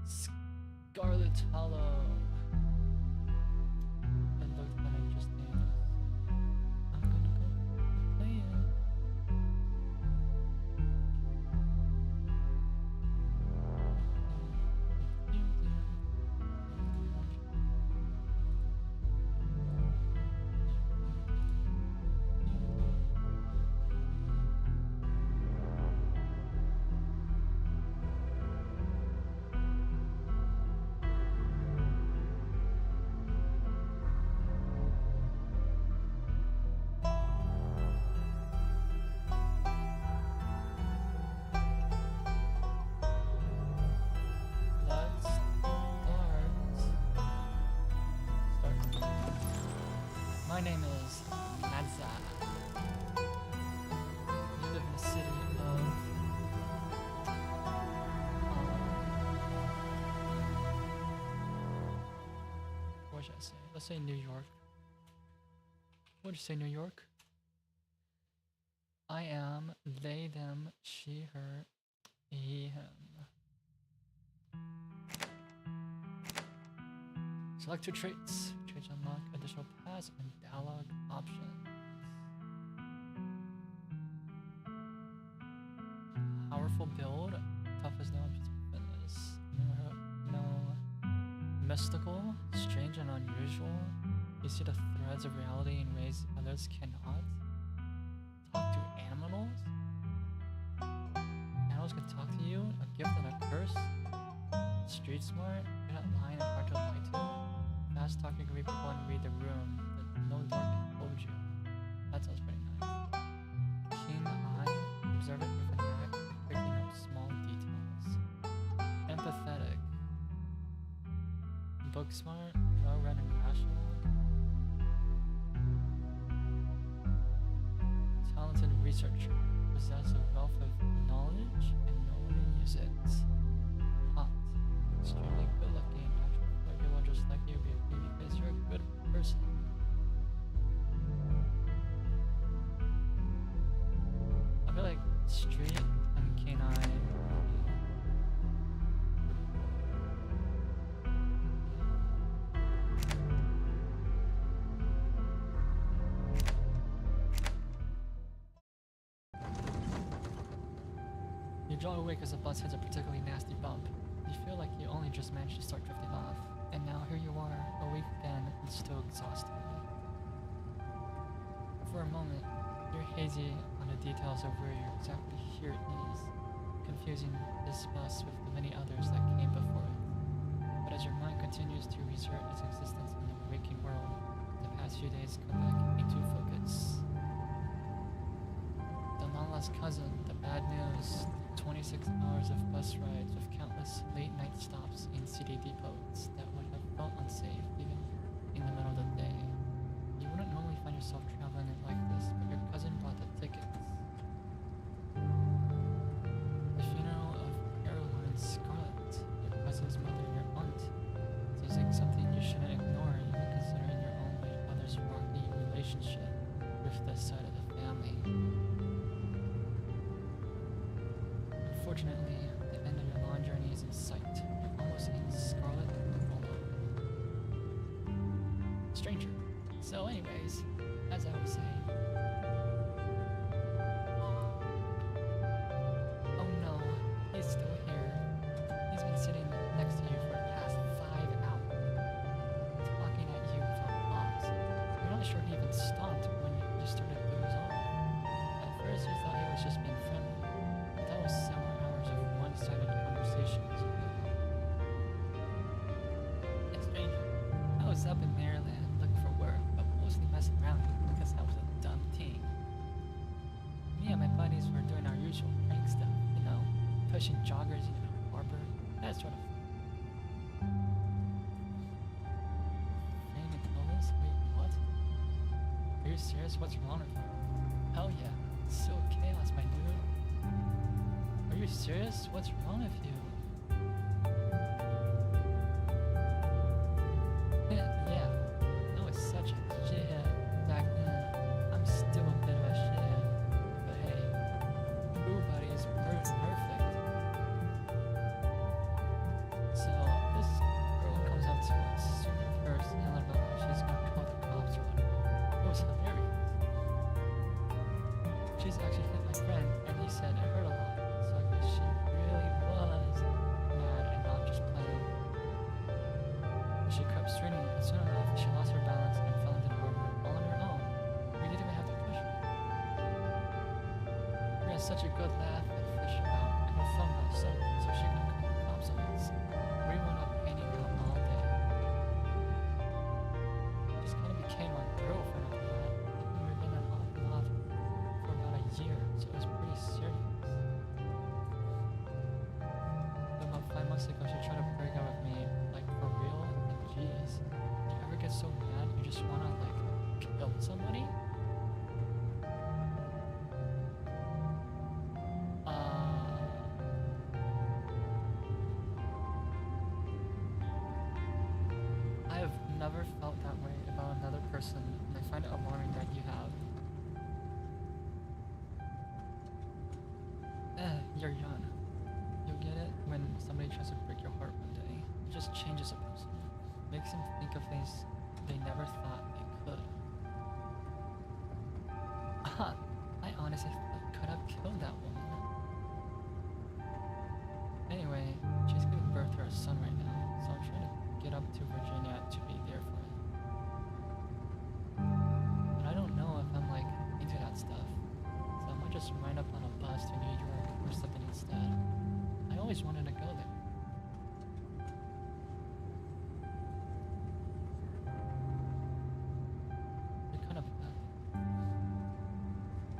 Scarlet Hollow. It looked kind of interesting. I'm gonna go play it. Let's start. My name is Madza. You live in the city of what should I say? Let's say New York. What would you say, New York? I am they, them, she, her, he, him. Select your traits. Traits unlock additional paths and dialogue options. Powerful build. Tough as no fitness. No mystical. Strange and unusual. You see the threads of reality in ways others cannot. Talk to animals. Animals can talk to you. A gift and a curse. Street smart. Good at lying and hard to lie to. Fast talk, you can read people and read the room, but no door can hold you. That sounds pretty nice. Keen eye, observant with an knack, picking up small details. Empathetic. Book smart, well read and rational. Talented researcher, possess a wealth of knowledge and know when to use it. Hot, extremely good looking, natural people just like you because you're a good person. I feel like street and canine. You draw awake as the bus hits a particularly nasty bump. You feel like you only just managed to start drifting off, and now here you are, awake again and still exhausted. For a moment, you're hazy on the details of where you're exactly here at knees, confusing this bus with the many others that came before it. But as your mind continues to reassert its existence in the waking world, the past few days come back into focus. The long-lost cousin, the bad news, 26 hours of bus rides with countless late-night stops in city depots that would have felt unsafe even in the middle of the day. You wouldn't normally find yourself traveling like this, but your cousin bought the tickets. The funeral of Caroline Scarlet, your cousin's mother, your aunt. Seems like something you shouldn't ignore, even considering your own way mother's rocky relationship with this side of the family. Unfortunately, the end of your long journey is in sight. You're almost in Scarlet Hollow. Stranger. So anyways, as I was saying. Oh no, he's still here. He's been sitting next to you for the past 5 hours. Talking at you without pause. You're not sure he even stopped when you started to doze off. At first you thought he was just being friendly, but that was several hours of one-sided conversations. It's strange. I was up in Maryland looking for work, but mostly messing around because I was a dumb teen. Me and my buddies were doing our usual prank stuff, pushing joggers into the harbor, that sort of thing. Fame and illness? Wait, what? Are you serious? What's wrong with you? Hell yeah, it's so chaos, my dude. Are you serious? What's wrong with you? Yeah, I was such a shithead back then. I'm still a bit of a shithead. But hey, everybody's perfect. So, such a good laugh and fish her out, and her phone got soaked, so she got call the cops on us. We went up hanging out all day. Just kind of became my girlfriend after that. We were in an off and off for about a year, so it was pretty serious. Then about 5 months ago, she tried to break up with me, like for real, and jeez. You ever get so mad you just wanna like kill somebody? I have never felt that way about another person, and I find it alarming that you have. You're young. You'll get it when somebody tries to break your heart one day. It just changes a person. Makes them think of things they never thought they could. I honestly could have killed that woman. Anyway, she's giving birth to her son right now, so I'm trying to get up to Virginia to be there for it. But I don't know if I'm like into that stuff, so I might just ride up on a bus to New York or something instead. I always wanted to go there. You're kind of bad.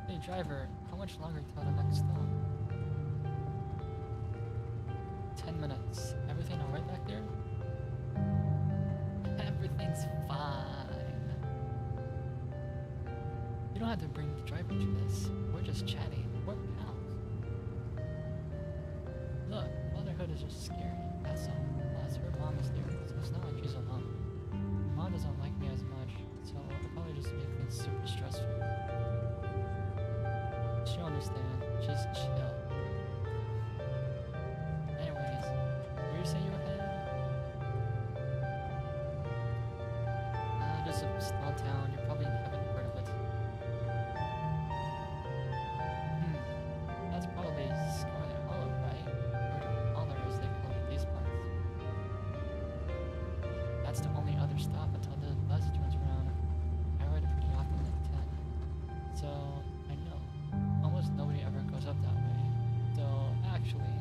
Hey driver, how much longer till the next stop? 10 minutes. Everything alright back there? Everything's fine. You don't have to bring the driver to this. We're just chatting. We're pals. Look, motherhood is just scary. That's all. Plus, her mom is there, so it's not like she's alone. Her mom doesn't like me as much, so it'll probably just make things super stressful. She'll understand. She's chill. Anyways, where you say you were headed? Just a small town. You probably haven't heard of it. That's probably Scarlet Hollow, right? Or Holler, as they call it these parts. That's the only other stop until the bus turns around. I ride it pretty often at 10. So, I know. Almost nobody ever goes up that way. Though, actually,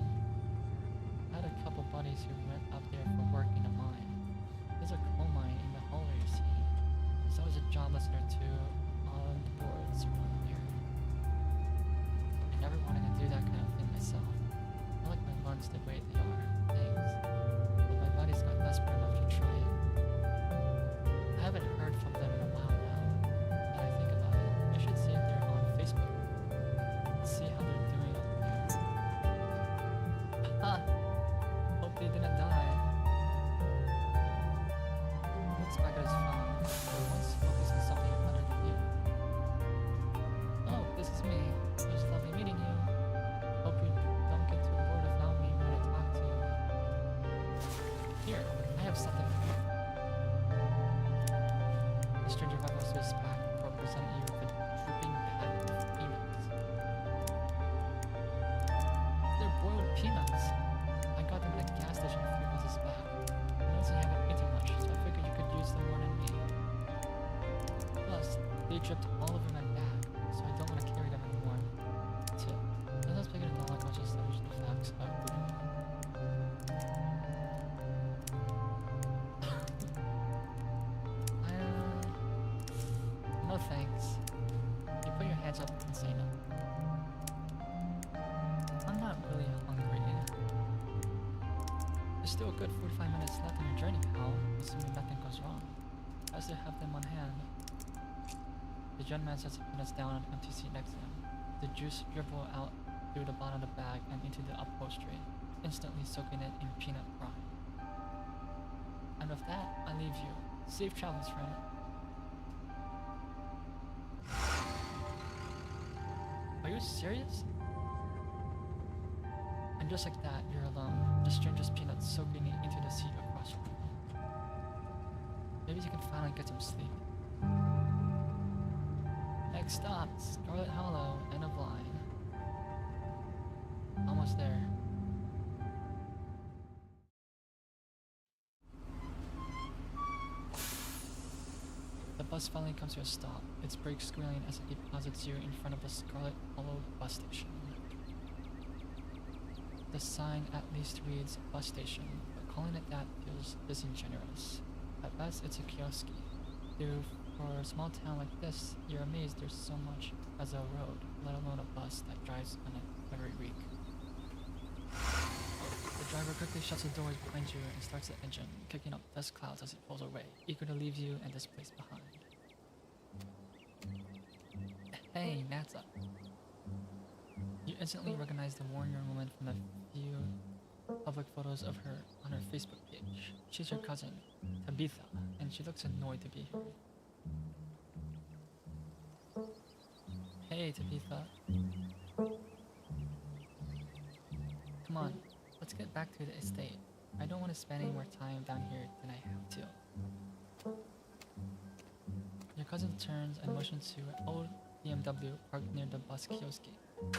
I had a couple buddies who went up there for work in a mine. There's a coal mine in the Hollow, you see. So I was a job listener to on the boards around here. I never wanted to do that kind of thing myself. I like my lunch the way they are. Thanks. But my buddies got desperate enough to try it. I haven't heard from them in a while now. Now I think about it, I should see if they're on Facebook. See how they're doing up there. Hope they didn't die. Looks back at his phone. Let's focus on something other than you. Oh, this is me. It was lovely meeting you. Hope you don't get too bored without me when I talk to you. Here, I have something for you. The stranger got most of his pack for presenting you with a dripping pack of peanuts. They're boiled peanuts. I got them at a gas station a few months back. I noticed you haven't eaten much, so I figured you could use them more than me. Plus, they dripped all over my bag, so I don't want to carry them anymore. Tip. I'm not speaking of knowledge, I'll just establish the facts about food. No thanks. You put your hands up and say no. I'm not really hungry. There's still a good 45 minutes left on your journey, pal, assuming nothing goes wrong. I still have them on hand. The young man sets the peanuts down on an empty seat next to him. The juice dribble out through the bottom of the bag and into the upholstery, instantly soaking it in peanut brine. And with that, I leave you. Safe travels, friend. Are you serious? And just like that, you're alone. The stranger's peanuts soaking into the seat across from you. Maybe you can finally get some sleep. Next stop, Scarlet Hollow, end of line. Almost there. The bus finally comes to a stop, its brakes squealing as it deposits you in front of the Scarlet Hollow bus station. The sign at least reads bus station, but calling it that feels disingenuous. At best, it's a kiosk. Though for a small town like this, you're amazed there's so much as a road, let alone a bus that drives on it every week. The driver quickly shuts the doors behind you and starts the engine, kicking up dust clouds as it pulls away, eager to leave you and this place behind. Hey, Natsa. You instantly recognize the worn young woman from the few public photos of her on her Facebook page. She's your cousin, Tabitha, and she looks annoyed to be here. Hey, Tabitha. Come on, let's get back to the estate. I don't want to spend any more time down here than I have to. Your cousin turns and motions to an old BMW parked near the bus kiosk. You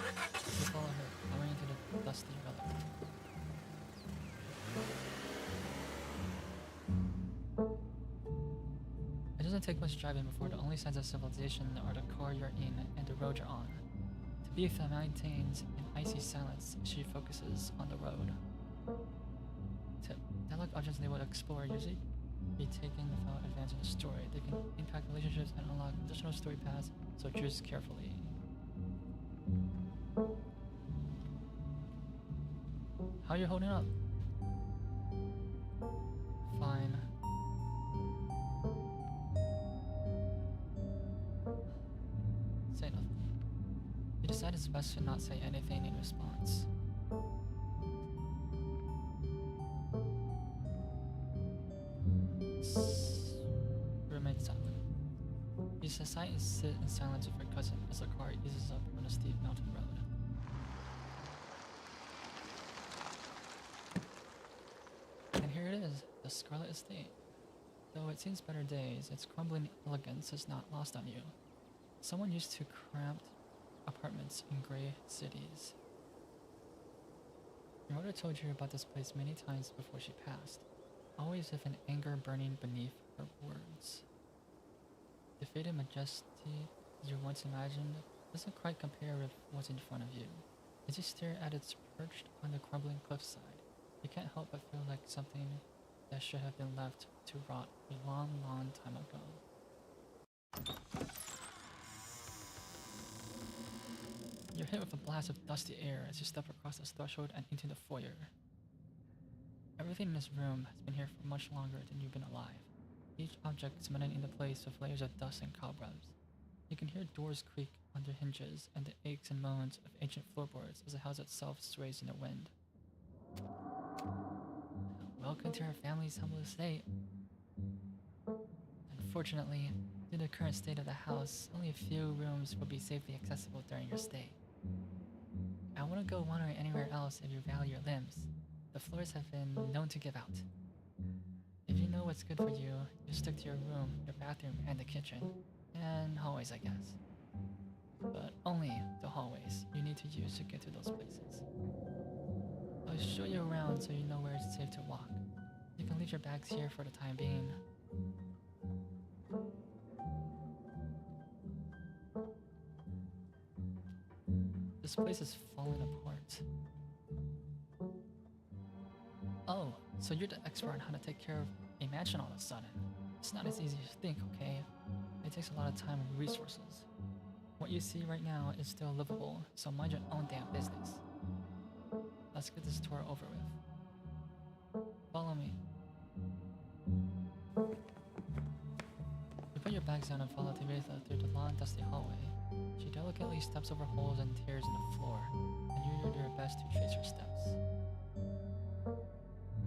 follow her, going into the dusty relic. It doesn't take much driving before the only signs of civilization are the car you're in and the road you're on. Tabitha maintains an icy silence as she focuses on the road. Tip: dialogue options enabled to explore usually be taken without advancing the story. They can impact relationships and unlock additional story paths, so choose carefully. How you holding up? Fine. Say nothing. You decide it's best to not say anything in response. Remain silent. You decide to sit in silence with your cousin as the car eases up on a steep mountain road. And here it is, the Scarlet Estate. Though it seems better days, its crumbling elegance is not lost on you. Someone used to cramped apartments in gray cities. Your mother told you about this place many times before she passed, always with an anger burning beneath her words. The faded majesty you once imagined doesn't quite compare with what's in front of you. As you stare at its perched on the crumbling cliffside, you can't help but feel like something that should have been left to rot a long, long time ago. You're hit with a blast of dusty air as you step across the threshold and into the foyer. Everything in this room has been here for much longer than you've been alive, each object cemented into place with layers of dust and cobwebs. You can hear doors creak under hinges and the aches and moans of ancient floorboards as the house itself sways in the wind. Welcome to our family's humble estate. Unfortunately, due to the current state of the house, only a few rooms will be safely accessible during your stay. I wouldn't go wandering anywhere else if you value your limbs. The floors have been known to give out. If you know what's good for you, you stick to your room, your bathroom, and the kitchen. And hallways, I guess. But only the hallways you need to use to get to those places. I'll show you around so you know where it's safe to walk. You can leave your bags here for the time being. This place is falling apart. Oh, so you're the expert on how to take care of a mansion all of a sudden. It's not as easy as you think, okay? It takes a lot of time and resources. What you see right now is still livable, so mind your own damn business. Let's get this tour over with. Follow me. You put your bags down and follow Tabitha through the long, dusty hallway. She delicately steps over holes and tears in the floor, and you do your best to trace her steps.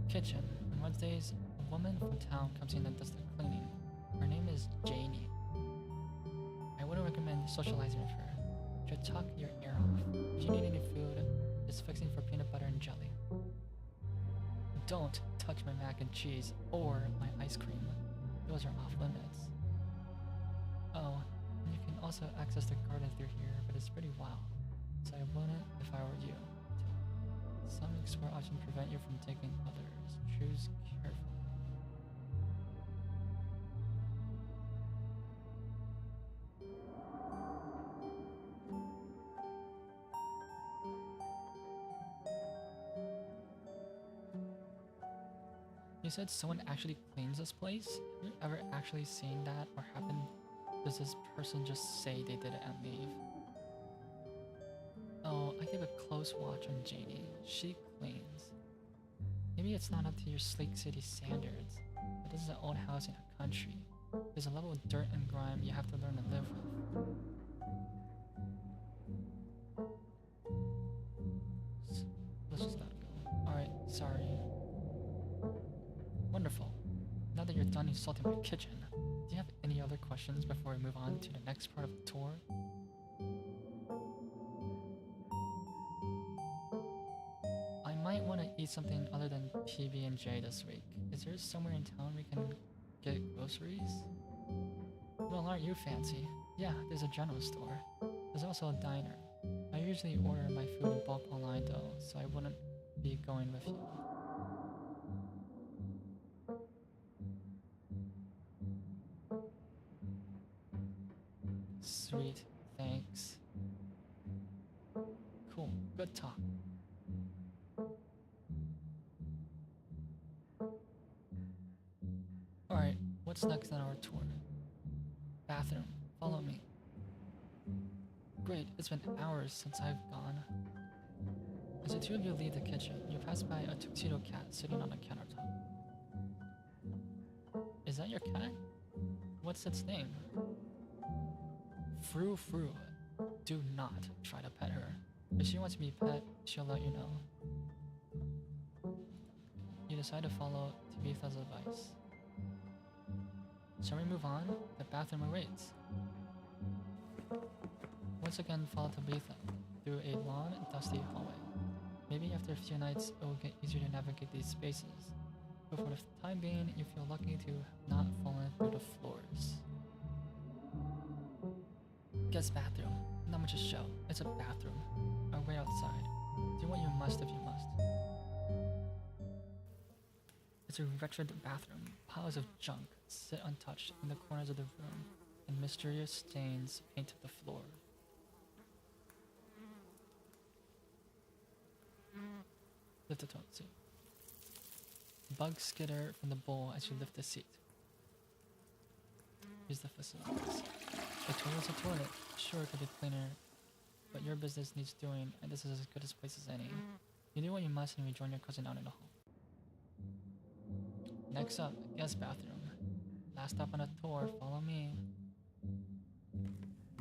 Kitchen. On Wednesdays, a woman from town comes in and does the cleaning. Her name is Janie. I wouldn't recommend socializing with her. She'll talk your ear off. If you need any food, it's fixing for peanut butter and jelly. Don't touch my mac and cheese or my ice cream. Those are off limits. Oh, and you can also access the garden through here, but it's pretty wild, so I wouldn't if I were you. Some explore options prevent you from taking others. Choose carefully. You said someone actually cleans this place? Have you ever actually seen that or happened? Does this person just say they did it and leave? Oh, I keep a close watch on Janie. She cleans. Maybe it's not up to your sleek city standards, but this is an old house in a country. There's a level of dirt and grime you have to learn to live with. Let's just let it go. Alright, sorry. Wonderful. Now that you're done insulting my kitchen, do you have any other questions before we move on to the next part of the tour? I might want to eat something other than PB&J this week. Is there somewhere in town we can get groceries? Well, aren't you fancy? Yeah, there's a general store. There's also a diner. I usually order my food in bulk online though, so I wouldn't be going with you. Sweet, thanks. Cool, good talk. Alright, what's next on our tour? Bathroom, follow me. Great, it's been hours since I've gone. As the two of you leave the kitchen, you pass by a tuxedo cat sitting on a countertop. Is that your cat? What's its name? Frou Frou. Do not try to pet her. If she wants to be pet, she'll let you know. You decide to follow Tabitha's advice. Shall we move on? The bathroom awaits. Once again, follow Tabitha through a long, dusty hallway. Maybe after a few nights, it will get easier to navigate these spaces. But for the time being, you feel lucky to have not fallen through the floors. Guest bathroom. Not much to show. It's a bathroom. Our way outside. Do what you must if you must. It's a wretched bathroom. Piles of junk sit untouched in the corners of the room, and mysterious stains paint the floor. Lift the toilet seat. Bugs skitter from the bowl as you lift the seat. Use the facilities. The toilet's a toilet. Sure, it could be cleaner, but your business needs doing, and this is as good a place as any. You do what you must and you join your cousin out in the hall. Next up, guest bathroom. Last stop on a tour, follow me.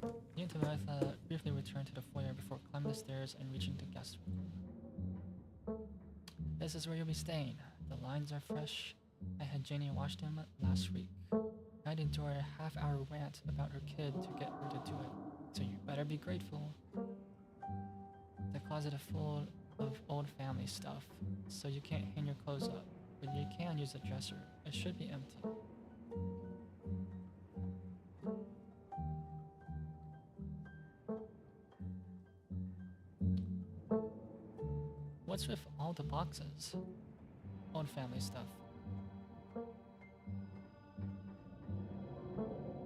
You and Tabitha briefly return to the foyer before climbing the stairs and reaching the guest room. This is where you'll be staying. The lines are fresh. I had Janie wash them last week. I'd endure a half-hour rant about her kid to get her to do it, so you better be grateful. The closet is full of old family stuff, so you can't hang your clothes up, but you can use the dresser. It should be empty. What's with all the boxes? Old family stuff.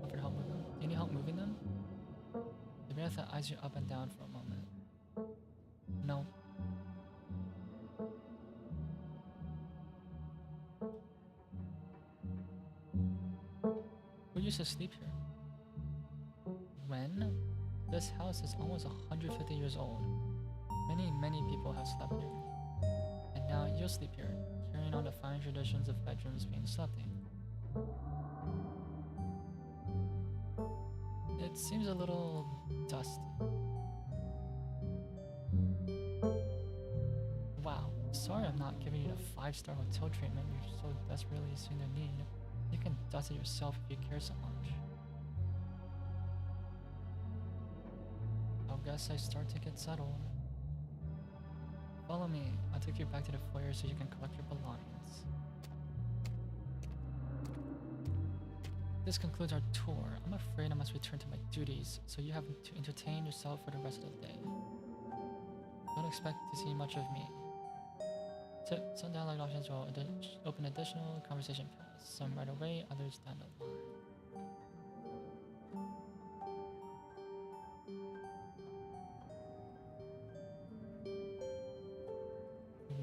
Offer help move them. Do you need help moving them? The Tabitha eyes you up and down for a moment. No. Who used to sleep here? When? This house is almost 150 years old. Many people have slept here. And now you'll sleep here, carrying on the fine traditions of bedrooms being slept in. It seems a little dusty. Wow, sorry I'm not giving you the 5-star hotel treatment you're so desperately seem to need. You can dust it yourself if you care so much. I guess I start to get settled. Follow me. I'll take you back to the foyer so you can collect your belongings. This concludes our tour. I'm afraid I must return to my duties, so you have to entertain yourself for the rest of the day. Don't expect to see much of me. Tip, some dialogue options will open additional conversation paths. Some right away, others down the line.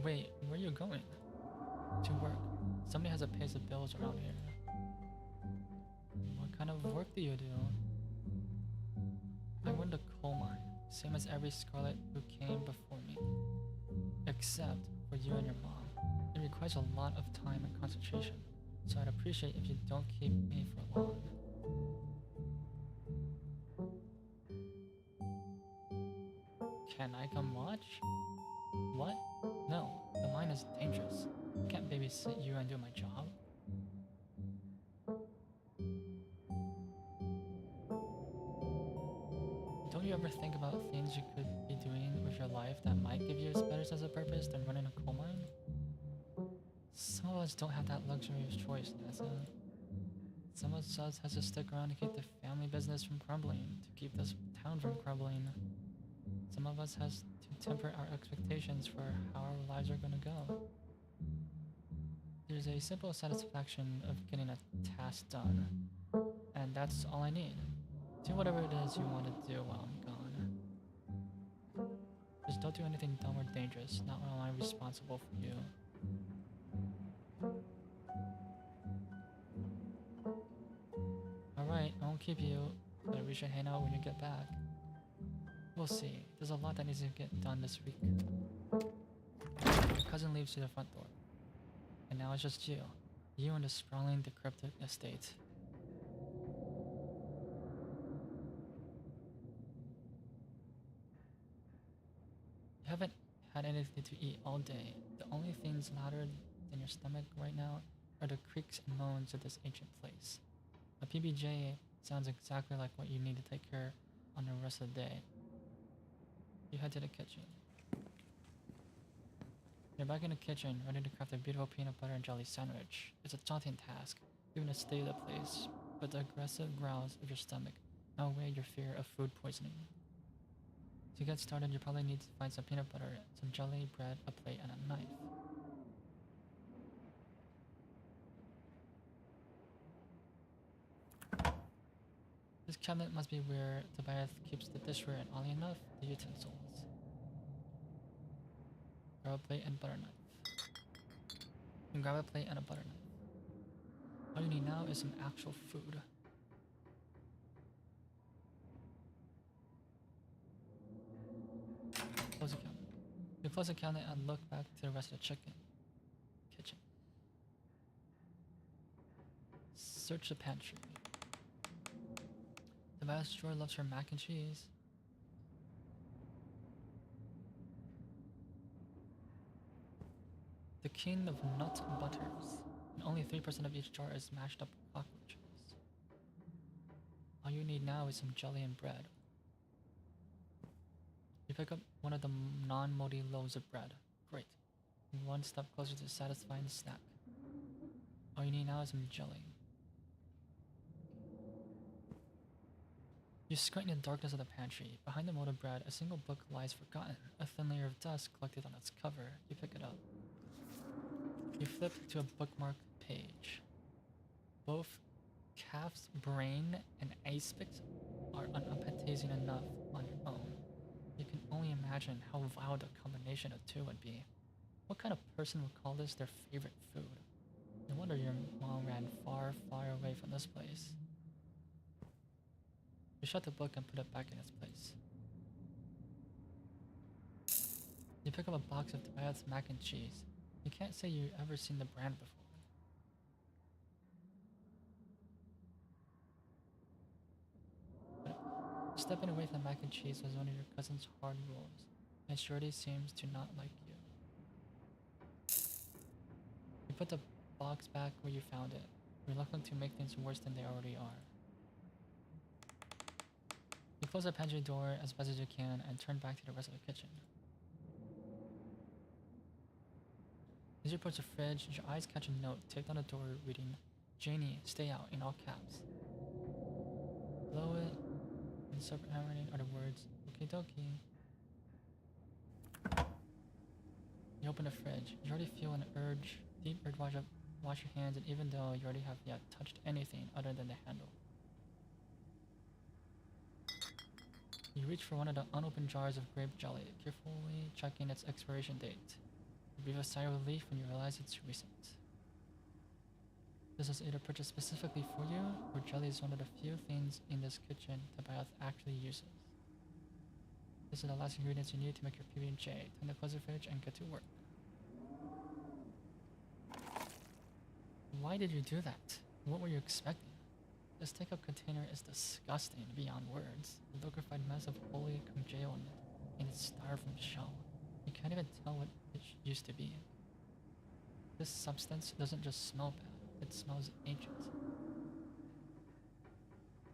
Wait, where are you going? To work. Somebody has to pay the bills around here. What kind of work do you do? I run the coal mine, same as every Scarlet who came before me. Except for you and your mom. It requires a lot of time and concentration, so I'd appreciate if you don't keep me for long. Can I come watch? What? No, the mine is dangerous. I can't babysit you and do my job. Don't you ever think about things you could be doing with your life that might give you a better sense of purpose than running a coal mine? Some of us don't have that luxury of choice, Nessa. Some of us has to stick around to keep the family business from crumbling, to keep this town from crumbling. Some of us has to temper our expectations for how our lives are gonna go. There's a simple satisfaction of getting a task done, and that's all I need. Do whatever it is you want to do while I'm gone. Just don't do anything dumb or dangerous, not while I'm responsible for you. Alright, I won't keep you, but we should hang out when you get back. We'll see. There's a lot that needs to get done this week. Your cousin leaves through the front door. And now it's just you. You and the sprawling, decrepit estate. You haven't had anything to eat all day. The only things louder than your stomach right now are the creaks and moans of this ancient place. A PBJ sounds exactly like what you need to take care on the rest of the day. You head to the kitchen. You're back in the kitchen, ready to craft a beautiful peanut butter and jelly sandwich. It's a daunting task, given the state of the place, but the aggressive growls of your stomach outweigh your fear of food poisoning. To get started, you probably need to find some peanut butter, some jelly, bread, a plate, and a knife. This cabinet must be where Tobias keeps the dishware and, oddly enough, the utensils. Grab a plate and butter knife. You can grab a plate and a butter knife. All you need now is some actual food. Close the cabinet. You close the cabinet and look back to the rest of the kitchen. Search the pantry. Tobias sure loves her mac and cheese. The king of nut butters, and only 3% of each jar is mashed up cockroaches. All you need now is some jelly and bread. You pick up one of the non-moldy loaves of bread. Great. One step closer to satisfying the snack. All you need now is some jelly. You squint in the darkness of the pantry. Behind the mold of bread, a single book lies forgotten. A thin layer of dust collected on its cover. You pick it up. You flip to a bookmarked page. Both calf's brain and aspics are unappetizing enough on your own. You can only imagine how vile the combination of two would be. What kind of person would call this their favorite food? No wonder your mom ran far, far away from this place. You shut the book and put it back in its place. You pick up a box of Tobias mac and cheese. You can't say you've ever seen the brand before. But stepping away from the mac and cheese was one of your cousin's hard rules, and Shorty seems to not like you. You put the box back where you found it, reluctant to make things worse than they already are. You close the pantry door as best as you can and turn back to the rest of the kitchen. As you approach the fridge, your eyes catch a note taped on the door reading, "Janie, stay out," in all caps. Below it, in separate handwriting, are the words, "Okie dokie." You open the fridge. You already feel an urge, deep urge to wash your hands, and even though you already have yet touched anything other than the handle. You reach for one of the unopened jars of grape jelly, carefully checking its expiration date. You breathe a sigh of relief when you realize it's recent. This is either purchased specifically for you, or jelly is one of the few things in this kitchen that Bioth actually uses. This is the last ingredients you need to make your PB&J. Time to close the fridge and get to work. Why did you do that? What were you expecting? This take-up container is disgusting beyond words. The liquefied mess of holy kumjeo in it, in its styrofoam shell. You can't even tell what it used to be. This substance doesn't just smell bad, it smells ancient.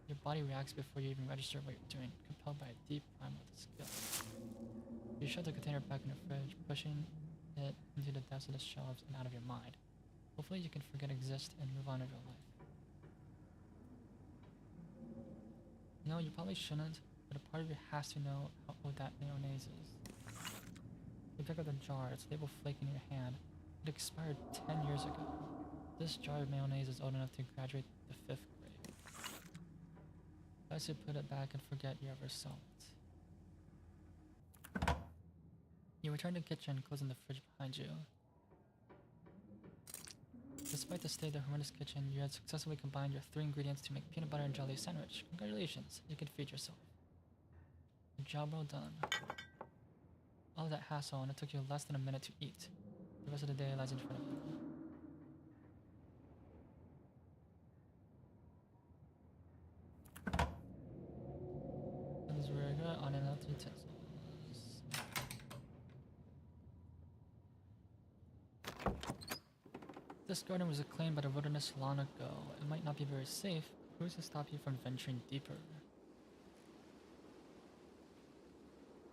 Your body reacts before you even register what you're doing, compelled by a deep primal disgust. You shove the container back in the fridge, pushing it into the depths of the shelves and out of your mind. Hopefully you can forget exist and move on with your life. No, you probably shouldn't, but a part of you has to know what that mayonnaise is. You pick up the jar, its label flaking in your hand. It expired 10 years ago. This jar of mayonnaise is old enough to graduate the 5th grade. Best you put it back and forget you ever saw it. You return to the kitchen, closing the fridge behind you. Despite the state of the horrendous kitchen, you had successfully combined your 3 ingredients to make peanut butter and jelly sandwich. Congratulations, you can feed yourself. Job well done. All of that hassle, and it took you less than a minute to eat. The rest of the day lies in front of you. Those were on and out utensils. This garden was acclaimed by the wilderness long ago. It might not be very safe, but who's to stop you from venturing deeper?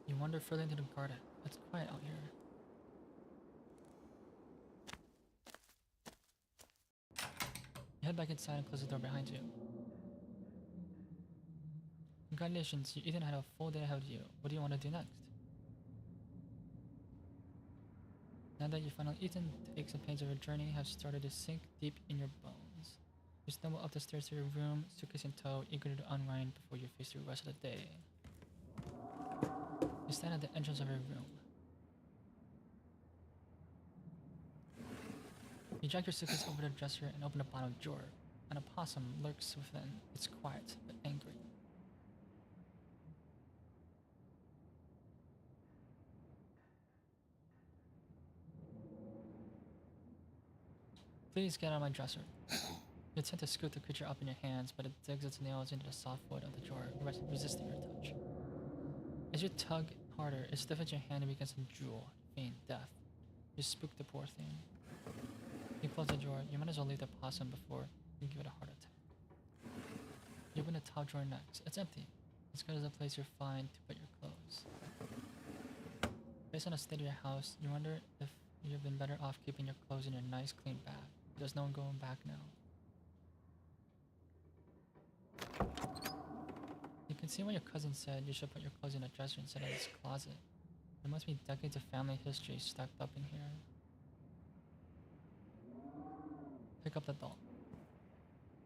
You wander further into the garden. It's quiet out here. You head back inside and close the door behind you. Congratulations, you even had a full day ahead of you. What do you want to do next? Now that you've finally eaten, the aches and pains of your journey have started to sink deep in your bones. You stumble up the stairs to your room, suitcase in tow, eager to unwind before you face the rest of the day. You stand at the entrance of your room. You drag your suitcase over the dresser and open the bottom drawer. An opossum lurks within. It's quiet, but angry. Please get out of my dresser. You attempt to scoop the creature up in your hands, but it digs its nails into the soft wood of the drawer, resisting your touch. As you tug harder, it stiffens your hand and begins to drool, feign death. You spook the poor thing. You close the drawer. You might as well leave the possum before you give it a heart attack. You open the top drawer next. It's empty. As good as a place you'll find to put your clothes. Based on the state of your house, you wonder if you've been better off keeping your clothes in your nice clean bag. There's no one going back now. You can see why your cousin said you should put your clothes in a dresser instead of this closet. There must be decades of family history stacked up in here. Pick up the doll.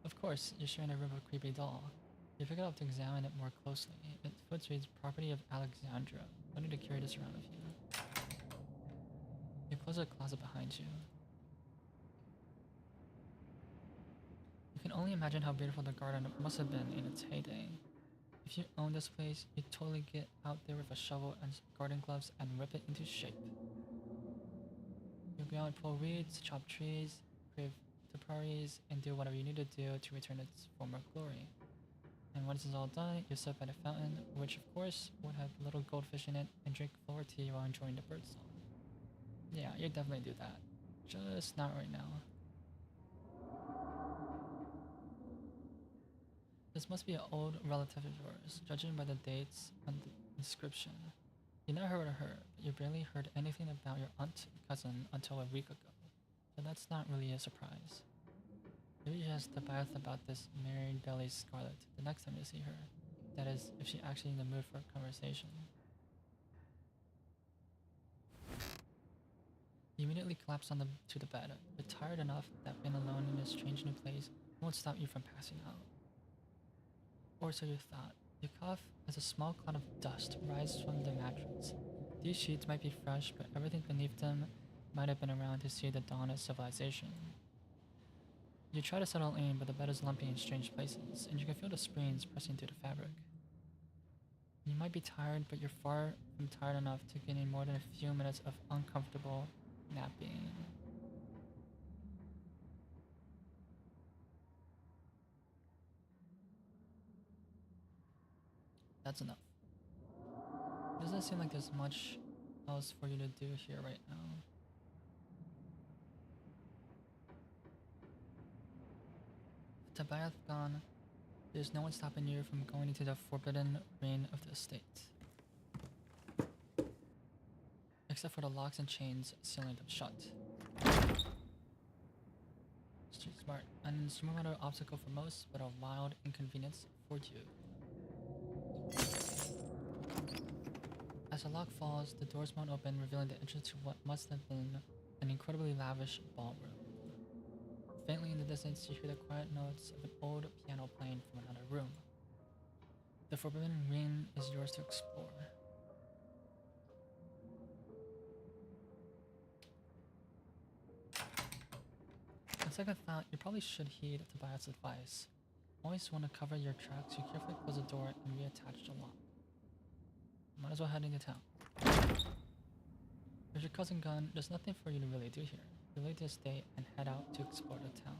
Of course, you're sharing a room with a creepy doll. You pick it up to examine it more closely. It foots reads property of Alexandra. No need to carry this around with you. You close the closet behind you. You can only imagine how beautiful the garden must have been in its heyday. If you own this place, you'd totally get out there with a shovel and garden gloves and rip it into shape. You'll go out and pull weeds, chop trees, crave temporaries, and do whatever you need to do to return its former glory. And when this is all done, you'll sit by the fountain, which of course would have little goldfish in it, and drink flower tea while enjoying the birdsong. Yeah, you definitely do that. Just not right now. This must be an old relative of yours, judging by the dates on the inscription. You never heard of her, but you barely heard anything about your aunt cousin until a week ago, so that's not really a surprise. Maybe you ask the Bath about this married Belly Scarlet the next time you see her. That is, if she's actually in the mood for a conversation. You immediately collapse to the bed. You're tired enough that being alone in a strange new place won't stop you from passing out. Or so you thought. You cough as a small cloud of dust rises from the mattress. These sheets might be fresh, but everything beneath them might have been around to see the dawn of civilization. You try to settle in, but the bed is lumpy in strange places, and you can feel the springs pressing through the fabric. You might be tired, but you're far from tired enough to get in more than a few minutes of uncomfortable napping. That's enough. Doesn't seem like there's much else for you to do here right now. With the bath gone, there's no one stopping you from going into the forbidden reign of the estate. Except for the locks and chains sealing them shut. Street smart, an insurmountable obstacle for most, but a wild inconvenience for you. As the lock falls, the doors won't open, revealing the entrance to what must have been an incredibly lavish ballroom. Faintly in the distance, you hear the quiet notes of an old piano playing from another room. The forbidden ring is yours to explore. On second thought, you probably should heed Tobias' advice. Always want to cover your tracks, you carefully close the door and reattach the lock. Might as well head into town. With your cousin gone, there's nothing for you to really do here. You leave this day and head out to explore the town.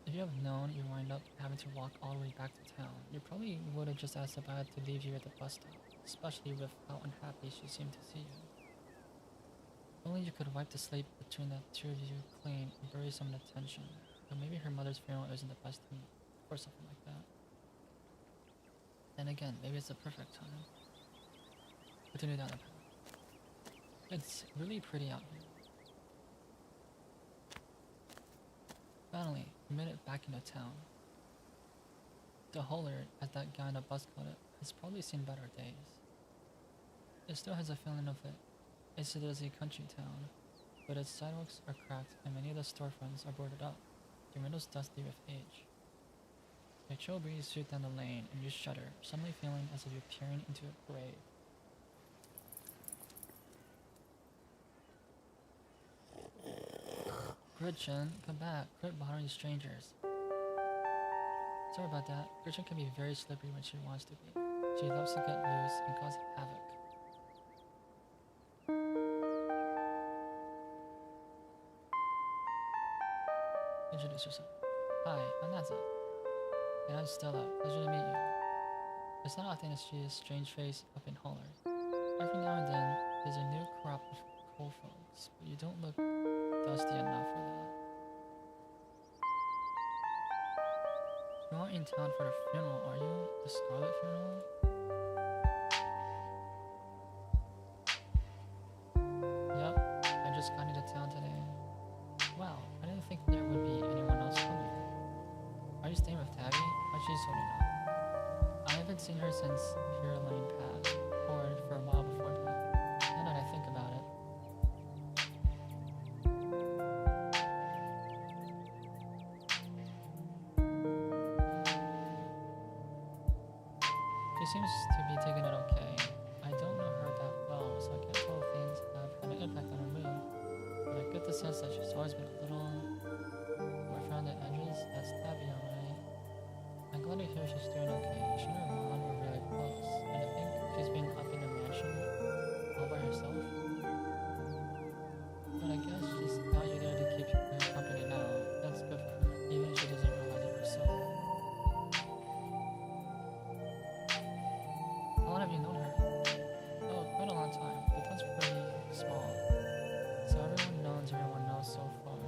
If you have known you wind up having to walk all the way back to town, you probably would have just asked Abad to leave you at the bus stop, especially with how unhappy she seemed to see you. Only you could wipe the slate between the two of you clean and bury some of the tension, but maybe her mother's funeral isn't the best time or something like that. Then again, maybe it's the perfect time. Continue down the path. It's really pretty out here. Finally, you made it back into town. The Holler, as that guy on the bus called it, has probably seen better days. It still has a feeling of it. It's a country town, but its sidewalks are cracked and many of the storefronts are boarded up, the windows dusty with age. A chill breeze sweeps down the lane and you shudder, suddenly feeling as if you're peering into a grave. Gretchen, come back. Quit bothering strangers. Sorry about that. Gretchen can be very slippery when she wants to be. She loves to get loose and cause havoc. Introduce yourself. Hi, I'm Naza. And I'm Stella. Pleasure to meet you. It's not often to see a strange face up in Holler. Every now and then, there's a new crop of cool folks, but you don't look dusty enough for that. You aren't in town for the funeral, are you? The Scarlet funeral? Yep, I just got into town today. Wow, I didn't think there would be anyone else coming. Are you staying with Tabby? How's she sorting out? I haven't seen her since Pure Lane passed, or for a while before that. Now that I think about it. She seems to be taking it okay. I don't know her that well, so I can't tell if things have had an impact on her mood. But I get the sense that she's always been a little rough around the edges. That's Tabby, alright. I'm glad to hear she's doing okay. She and her mom were really close, and I think she's been up in the mansion all by herself. But I guess she's got you there to keep her company now. That's good for her, even if she doesn't realize it herself. How long have you known her? Oh, quite a long time. The town's pretty small, so everyone knows so far,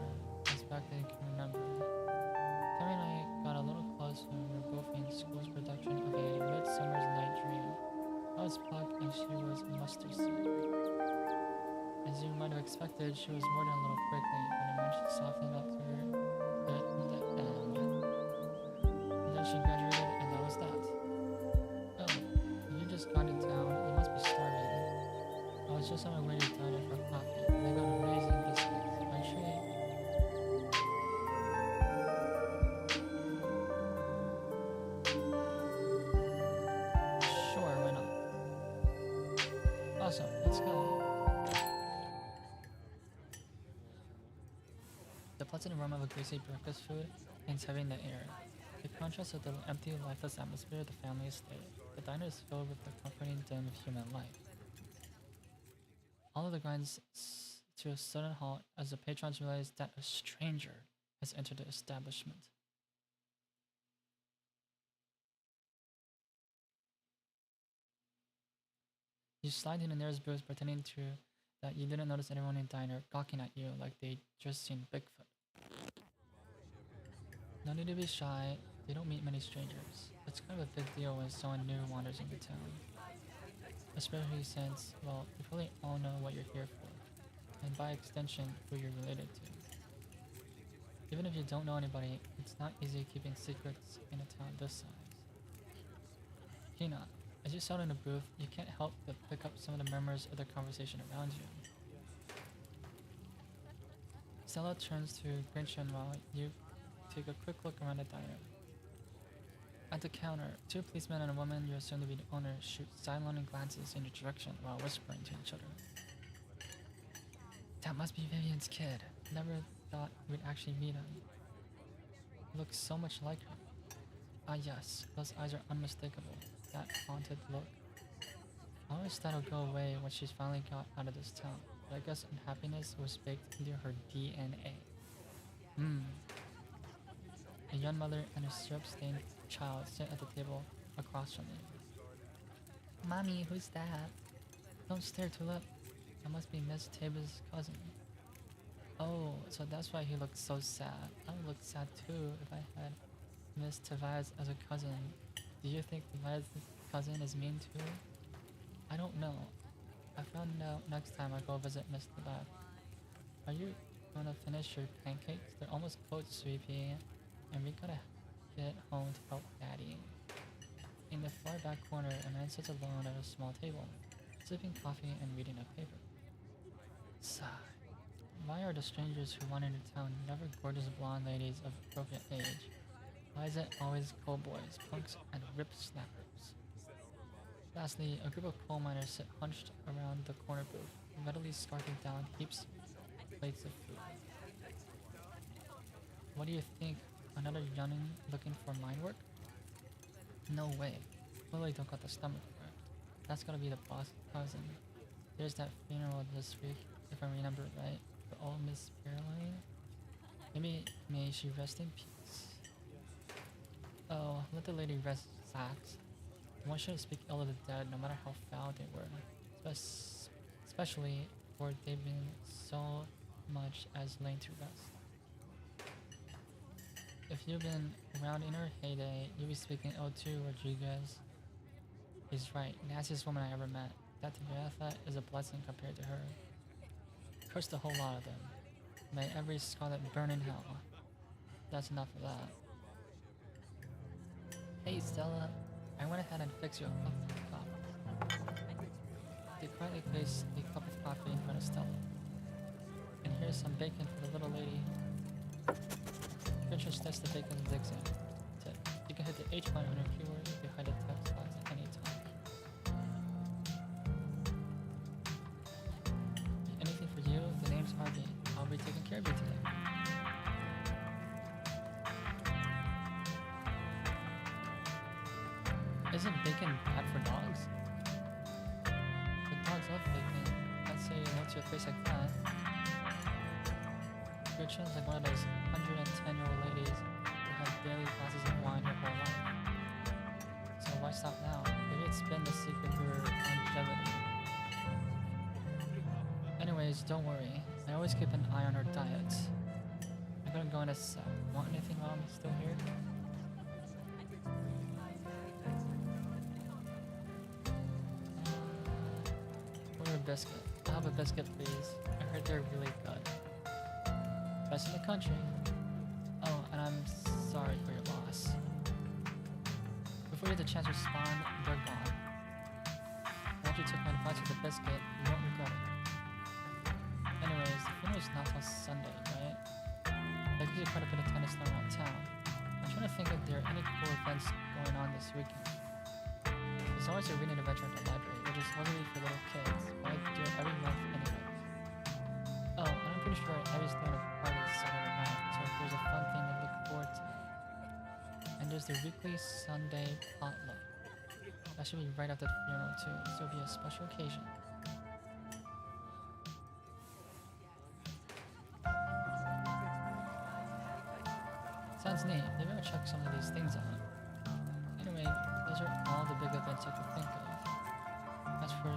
as back they can remember. Terry and I got a little close when we were both in school's production of a Midsummer's Night Dream. I was Puck and she was Mustard Seed. As you might have expected, she was more than a little prickly, but I managed to soften it up to her bit in the end. And then she graduated, and that was that. Oh, you just got in town. You must be starving. I was just on my way to diner for coffee, and I got amazing biscuits. My treat. Sure, why not? Awesome, let's go. pleasant aroma of a greasy breakfast food hangs heavy in the air. The contrast of the empty, lifeless atmosphere of the family estate. The diner is filled with the comforting dim of human life. All of the grinds to a sudden halt as the patrons realize that a stranger has entered the establishment. You slide in the nearest booth, pretending that you didn't notice anyone in the diner gawking at you like they'd just seen Bigfoot. No need to be shy, you don't meet many strangers. It's kind of a big deal when someone new wanders into town. Especially since, well, you probably all know what you're here for, and by extension, who you're related to. Even if you don't know anybody, it's not easy keeping secrets in a town this size. Hina, as you sit in a booth, you can't help but pick up some of the murmurs of the conversation around you. Stella turns to Grinchen while you take a quick look around the diner. At the counter, two policemen and a woman you assume to be the owner shoot sidelong glances in your direction while whispering to each other. That must be Vivian's kid. Never thought we'd actually meet him. He looks so much like her. Ah yes, those eyes are unmistakable. That haunted look. I always thought it'll go away when she's finally got out of this town, but I guess unhappiness was baked into her DNA. A young mother and a syrup-stained child sit at the table across from you. Mommy, who's that? Don't stare, Tulip. That must be Miss Taba's cousin. Oh, so that's why he looked so sad. I would look sad too if I had Miss Tavaz as a cousin. Do you think Tavaz's cousin is mean too? I don't know. I found out next time I go visit Miss Tavaz. Are you gonna finish your pancakes? They're almost cold, sweetie. And we gotta get home to help Daddy. In the far back corner, a man sits alone at a small table, sipping coffee and reading a paper. Sigh. Why are the strangers who wander into town never gorgeous blonde ladies of appropriate age? Why is it always coal boys, punks, and rip-snappers? Lastly, a group of coal miners sit hunched around the corner booth, readily scarfing down heaps of plates of food. What do you think? Another youngling looking for mine work? No way. Clearly don't got the stomach for it. That's gotta be the boss cousin. There's that funeral this week, if I remember right, for old Miss Caroline. Maybe may she rest in peace. Oh, let the lady rest, Sax. One shouldn't speak ill of the dead, no matter how foul they were. Especially for they've been so much as laid to rest. If you've been around in her heyday, you'll be speaking ill too, Rodriguez. He's right, nastiest woman I ever met. That Tabitha is a blessing compared to her. Curse the whole lot of them. May every scarlet burn in hell. That's enough of that. Hey Stella, I went ahead and fixed you a cup of coffee. They quietly place a cup of coffee in front of Stella. And here's some bacon for the little lady. Richard sticks the bacon and digs in. Tip. You can hit the H button on your keyboard if you hide the text box at any time. Anything for you? The name's Harvey. I'll be taking care of you today. Isn't bacon bad for dogs? The dogs love bacon. I'd say no to your face like that. Gretchen's like one of those 110-year-old ladies who have daily glasses of wine her whole life. So why stop now? Maybe it's been the secret to her longevity. Anyways, don't worry. I always keep an eye on her diet. I'm gonna go in a sec. Want anything while I'm still here? Order a biscuit. I'll have a biscuit, please. I heard they're really good. Best in the country. Oh, and I'm sorry for your loss. Before you get the chance to respond, they're gone. Once you took my advice with the biscuit, you won't regret it. Anyways, the funeral's not till Sunday, right? That gives you quite a bit of time to slow around town. I'm trying to think if there are any cool events going on this weekend. There's always a reading adventure at the library, which is mostly for little kids, but I do it every month anyway. Oh, and I'm pretty sure Abby's throwing a party Saturday night. there's the weekly Sunday potluck. That should be right after the funeral too, so it'll be a special occasion. Sounds neat. Maybe I'll check some of these things out. Anyway, those are all the big events I could think of. As for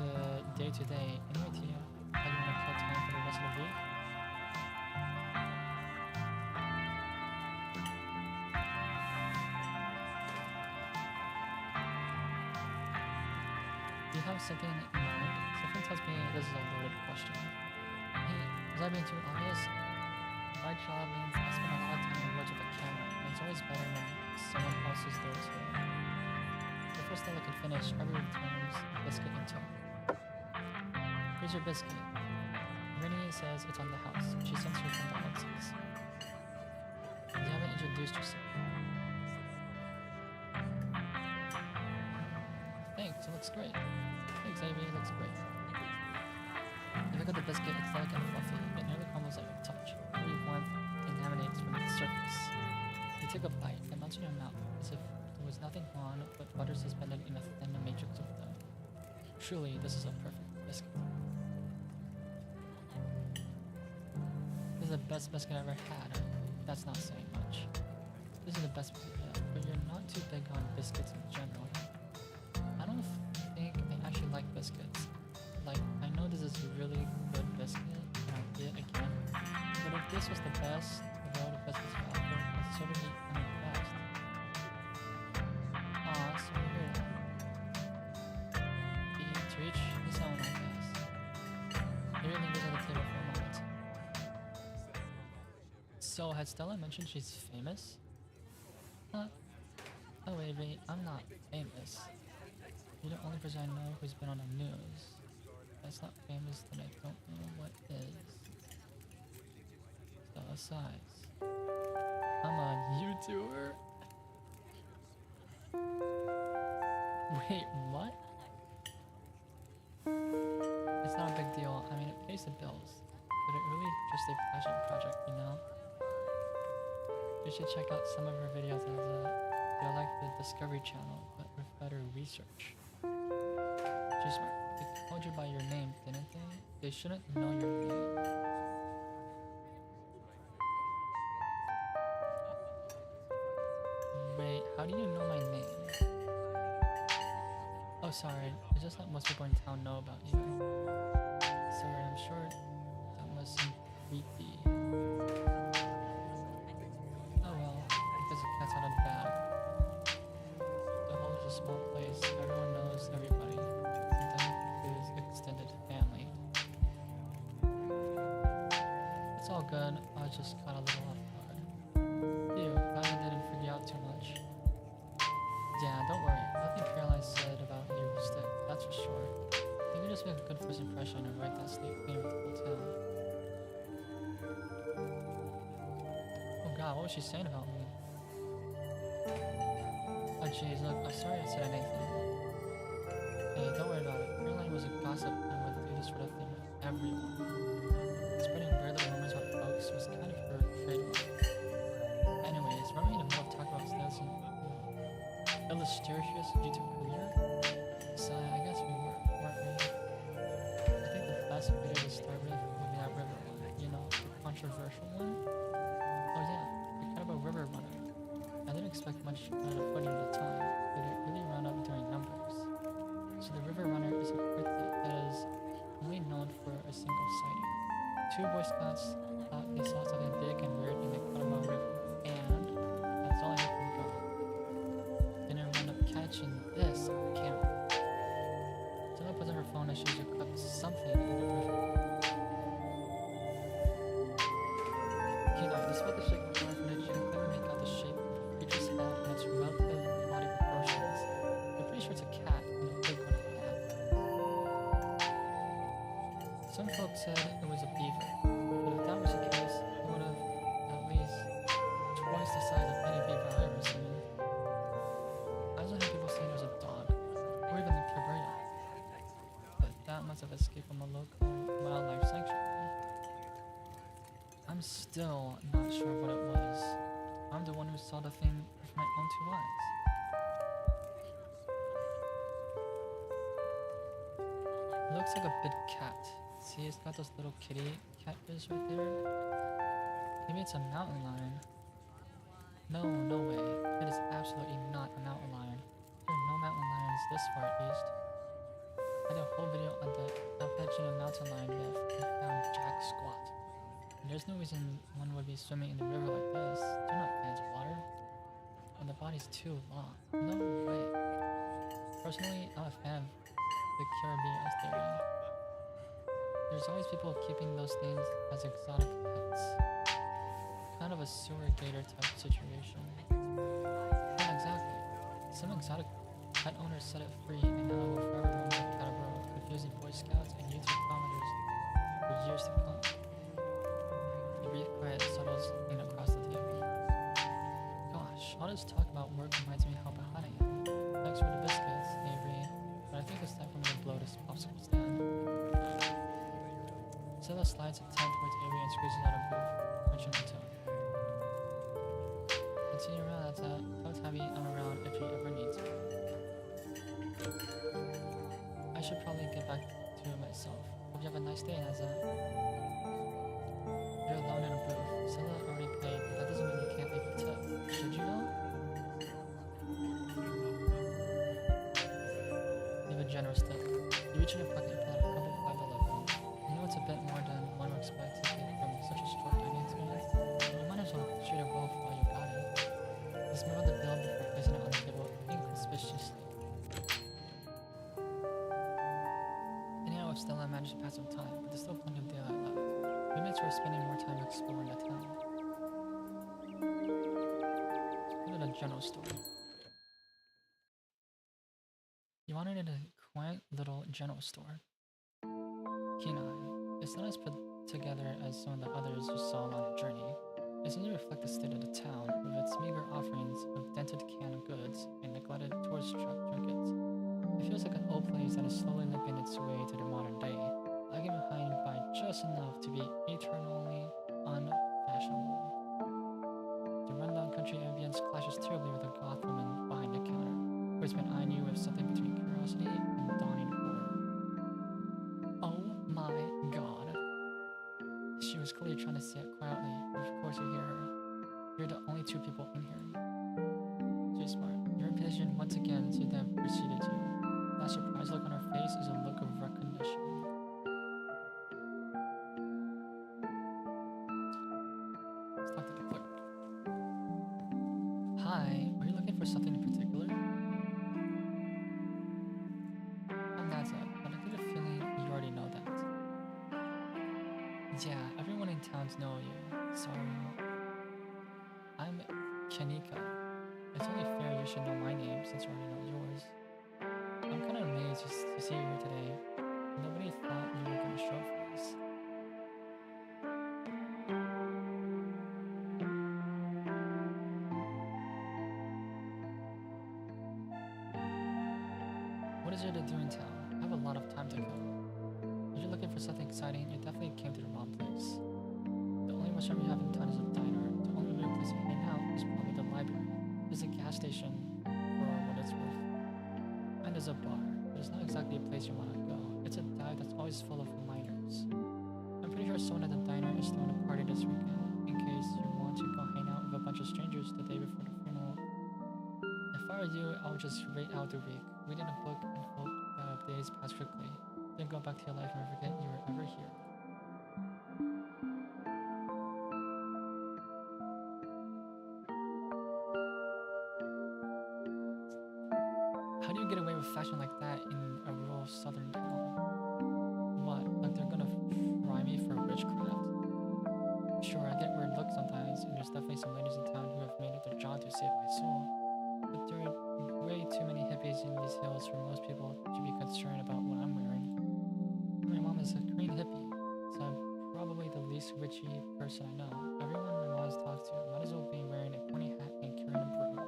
the day-to-day, anyway, Tia, how do you want to kill time for the rest of the week? Do you have something in mind? Something tells me this is a loaded question. Hey, was I being too obvious? My job means I spend a lot of time in the woods with a camera, and it's always better when someone else is there too. Before Stella can finish, Harvey returns Biscuit and Toad. Here's your biscuit. Rennie says it's on the house. She sends her condolences. You haven't introduced yourself. Thanks, it looks great. Thanks, Amy, it looks great. You look at the biscuit, it's delicate and fluffy. It nearly crumbles at your touch. Every warmth emanates from its surface. You take a bite, it melts in your mouth, as if there was nothing on but butter suspended in a thin matrix of dough. Truly, this is a perfect biscuit. This is the best biscuit I ever had. That's not saying much. This is the best biscuit yet, but you're not too big on biscuits in general. I don't think I actually like biscuits. Like, I know this is a really good biscuit, and I'll get it again. But if this was the best of all the biscuits you offer, it's certainly unimpressed. Aw, sorry to hear that. To each his own, I guess. Mary lingers on the table for a moment. So, had Stella mentioned she's famous? Huh? Oh wait, I'm not famous. You're the only person I know who's been on the news. If that's not famous, then I don't know what is. Stella sighs. I'm a YouTuber. Wait, what? It's not a big deal. I mean, it pays the bills. But it really just a passion project, you know? You should check out some of her videos as they're like the Discovery Channel, but with better research. She's smart. They called you by your name, didn't they? They shouldn't know your name. Wait, how do you know my name? Oh, sorry. It's just that most people in town know about you. Sorry, I'm sure that must seem creepy. Oh well, because the cat's out of the bag. The hole is a small place. Everyone knows everybody. And then his extended family. It's all good. I just got a little off guard. Phew, glad I didn't freak you out too much. Yeah, don't worry. Nothing Caroline said about you will stick, that's for sure. You can just make a good first impression and write that state clean with the whole town. Oh god, what was she saying about me? Oh jeez, look, I'm sorry I said anything. Hey, don't worry about it. Caroline was a gossip and would do this sort of thing with everyone. Spreading weird rumors about folks was kind of her trademark. Anyways, weren't we in the middle of talking about Stella's illustrious YouTube career? So I guess we weren't we? I think the best video to start with would be that river one, you know, the controversial one. Oh yeah, we kind of a river runner. I didn't expect much footage at the time, but it really ran up during numbers. So the river runner is a cryptid that is only known for a single sighting. Two Boy Scouts thought they saw something big and weird in the Colorado River, and that's all I heard from the girl. Then I wound up catching this on camera. Stella puts on her phone as she's equipped something in the river. Okay, now, despite the shape of the footage, you can clearly make out the shape of the creature's head and its relative body proportions. I'm pretty sure it's a cat and a big one at that. Some folks said it was a beaver, but if that was the case, it would have at least twice the size of any beaver I've ever seen. I also had people saying it was a dog, or even a cabrera, but that must have escaped from a local wildlife sanctuary. I'm still not sure what it was. I'm the one who saw the thing with my own two eyes. It looks like a big cat. See, it's got those little kitty cat ears right there. Maybe it's a mountain lion. No, no way. It is absolutely not a mountain lion. There are no mountain lions this far east. I did a whole video on the Appalachian mountain lion myth and found jack squat. And there's no reason one would be swimming in the river like this. They're not fans of water. And the body's too long. No way. Personally, I'm a fan of the Caribbean theory. There's always people keeping those things as exotic pets. Kind of a sewer gator type situation. Yeah, exactly. Some exotic pet owners set it free and now it will forever roam like Catabro, confusing Boy Scouts and YouTube commenters for years to come. The brief quiet settles in across the table. Gosh, all this talk about work reminds me how behind I am. Thanks for the biscuits, Avery, but I think it's time for me to blow this popsicle stand. Zilla slides a tent towards Avery and squeezes out a booth, punching her toe. See you around, tell Tabby I'm around if you ever need to. I should probably get back to it myself. Hope you have a nice day, Naza. You're alone in a booth. Zilla already paid, but that doesn't mean you can't leave a tip. Should you know? Leave a generous tip. You reach in your pocket and pull out a couple $5 bills. You know it's a bit more than one would expect to get from such a short dining experience. You might as well treat it well while you got it. He smelled the bill before placing it on the table inconspicuously. Anyhow, if Stella managed to pass some time, but there's still plenty of daylight left. Roommates were spending more time exploring the town. Go to the general store. You wanted in a quaint little general store. Kenai, it's not as put together as some of the others you saw on your journey. It seems to reflect the state of the town, with its meager offerings of dented canned goods and neglected tourist trap trinkets. It feels like an old place that is slowly limping its way to the modern day, lagging behind by just enough to be eternally unfashionable. The rundown country ambience clashes terribly with the goth woman behind the counter, who has been eyeing you with something between curiosity and dawning horror. Oh my god. She was clearly trying to say it quietly, but of course you hear her. You're the only two people in here. Too smart. Your reputation once again to them preceded you. That surprised look on her face is a look of recognition. Let's talk to the clerk. Hi, are you looking for something in particular? I'm Naza, but I get a feeling you already know that. Yeah, everyone in towns know you. Sorry. I'm Kanika. It's only fair you should know my name since you already know yours. I'm kind of amazed to see you here today. Nobody thought you were going to show up for us. What is there to do in town? I have a lot of time to kill. If you're looking for something exciting, you definitely came to the wrong place. The only restaurant we have in town is a diner. The only real place to hang out is probably the library. There's a gas station, for what it's worth. And there's a bar, but it's not exactly a place you want to go. It's a dive that's always full of minors. I'm pretty sure someone at the diner is throwing a party this weekend, in case you want to go hang out with a bunch of strangers the day before the funeral. If I were you, I would just rate out the week, read in a book, and hope that days pass quickly. Then go back to your life and forget you were ever here. How do you get away with fashion like that in a rural southern town? What, like they're gonna fry me for witchcraft? Sure, I get weird looks sometimes, and there's definitely some ladies in town who have made it their job to save my soul. But there are way too many hippies in these hills for most people to be concerned about what I'm wearing. My mom is a green hippie, so I'm probably the least witchy person I know. Everyone my mom's talked to might as well be wearing a pointy hat and carrying a broom.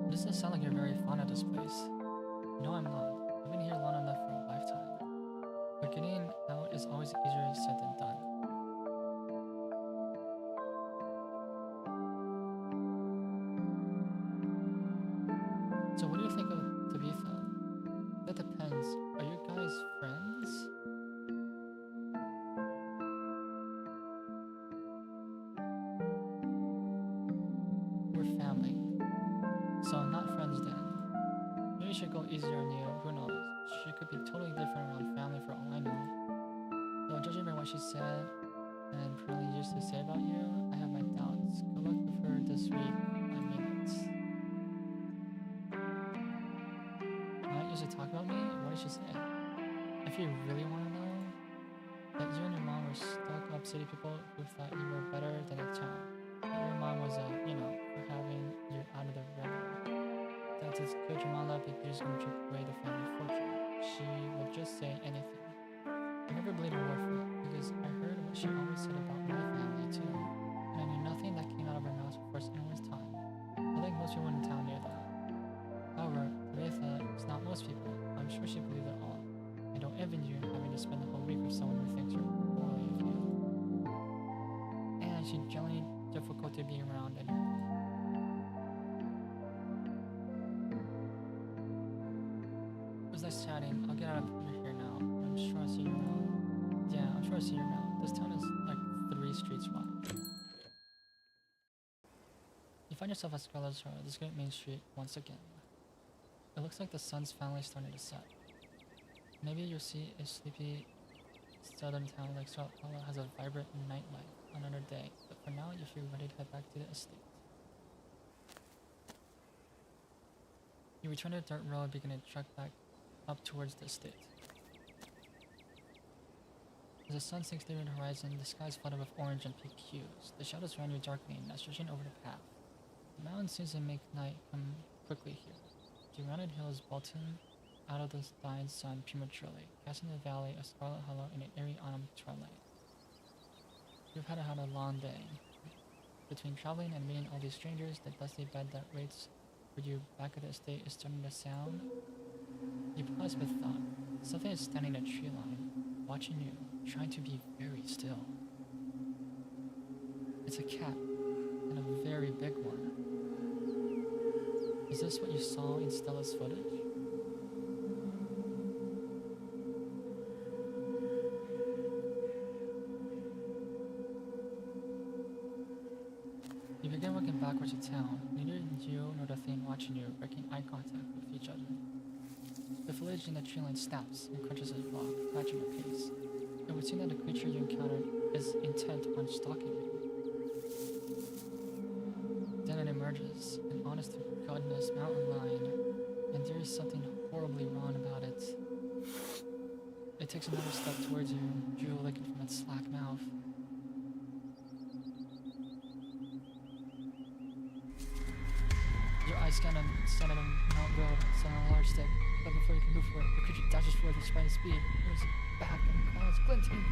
It doesn't sound like you're very fond of this place. No, I'm not. I've been here long enough for a lifetime. But getting out is always easier said than done. should go easier on you. Who knows? She could be totally different around family for all I know. Though judging by what she said and probably used to say about you, I have my doubts. Good luck with her this week. I mean it. Not used to talk about me? What did she say? If you really want to know, that you and your mom were stuck up city people who thought you were better than the town. That your mom was, for having you out of the river. That it's good your mom left because you're going to take away the family fortune. She would just say anything. I never believed a word for it because I heard what she always said about my family too. And I knew nothing that came out of her mouth before anyone's time. I think most people in town knew that. However, Aretha is not most people. I'm sure she believed it all. I don't envy you having to spend the whole week with someone who thinks you're poorly of you. And she's generally difficult to be around anyway. It was nice chatting. I'll get out of here now. I'm sure I'll see you around. Yeah, I'm sure I'll see you around. This town is like 3 streets wide. You find yourself at Scarlet Hollow, this great main street once again. It looks like the sun's finally starting to set. Maybe you'll see a sleepy southern town like Scarlet Hollow has a vibrant nightlife on another day, but for now you feel ready to head back to the estate. You return to the dirt road, beginning to trek back up towards the estate. As the sun sinks near the horizon, the sky is flooded with orange and pink hues. The shadows around you darkening, now stretching over the path. The mountain seems to make night come quickly here. The rounded hills bulging out of the dying sun prematurely, casting the valley of Scarlet Hollow in an eerie autumn twilight. You've had a long day. Between traveling and meeting all these strangers, the dusty bed that waits for you back at the estate is starting to sound. You pause with thought. Something is standing in a tree line, watching you, trying to be very still. It's a cat, and a very big one. Is this what you saw in Stella's footage? You begin walking backwards to town, neither you nor the thing watching you breaking eye contact with each other. The foliage in the tree line snaps and crunches a rock, matching your pace. It would seem that the creature you encountered is intent on stalking you. Then it emerges, an honest-to-goodness mountain lion, and there is something horribly wrong about it. It takes another step towards you, drool licking from its slack mouth. Your eyes scan on the mountain road, set on a large stick, but before you can move for it, the creature dashes forward with sprightly speed, moves back and claws glinting.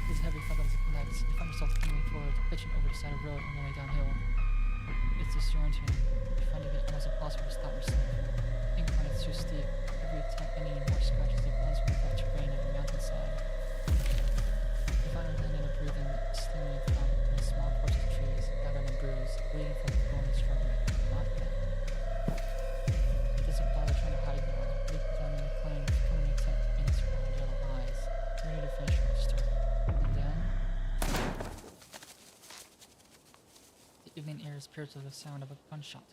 His heavy feathers connect. You find yourself moving forward, pitching over the side of the road and rolling downhill. It's disorienting. You find it be almost impossible to stop yourself. Incline is too steep. Every attempt ending in more scratches and bones from the rough terrain of the mountainside. You find her landing and breathing, steaming from a small portion of trees, battered and bruised, bleeding from the thorn and struggle. Not dead. It doesn't bother trying to hide now. Leaping down in the plane, killing intent in its wide yellow eyes, ready to finish your story. And then the evening air is pierced with the sound of a gunshot.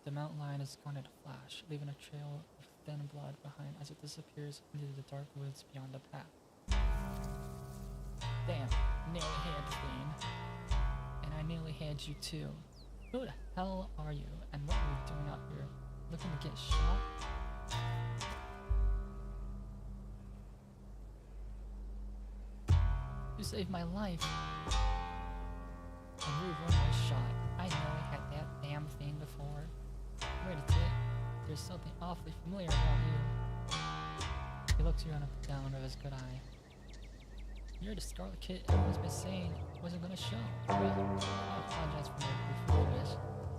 The mountain lion is gone at a flash, leaving a trail of thin blood behind as it disappears into the dark woods beyond the path. Damn, nearly had the thing. And I nearly had you too. Who the hell are you, and what are you doing out here? Looking to get shot? You saved my life. And you ruined my shot. I nearly had that damn thing before. Wait a tick. There's something awfully familiar about you. He looks you up and down with his good eye. You're the Scarlet Kid everyone's been saying wasn't gonna show. Well, I apologize for my foolish,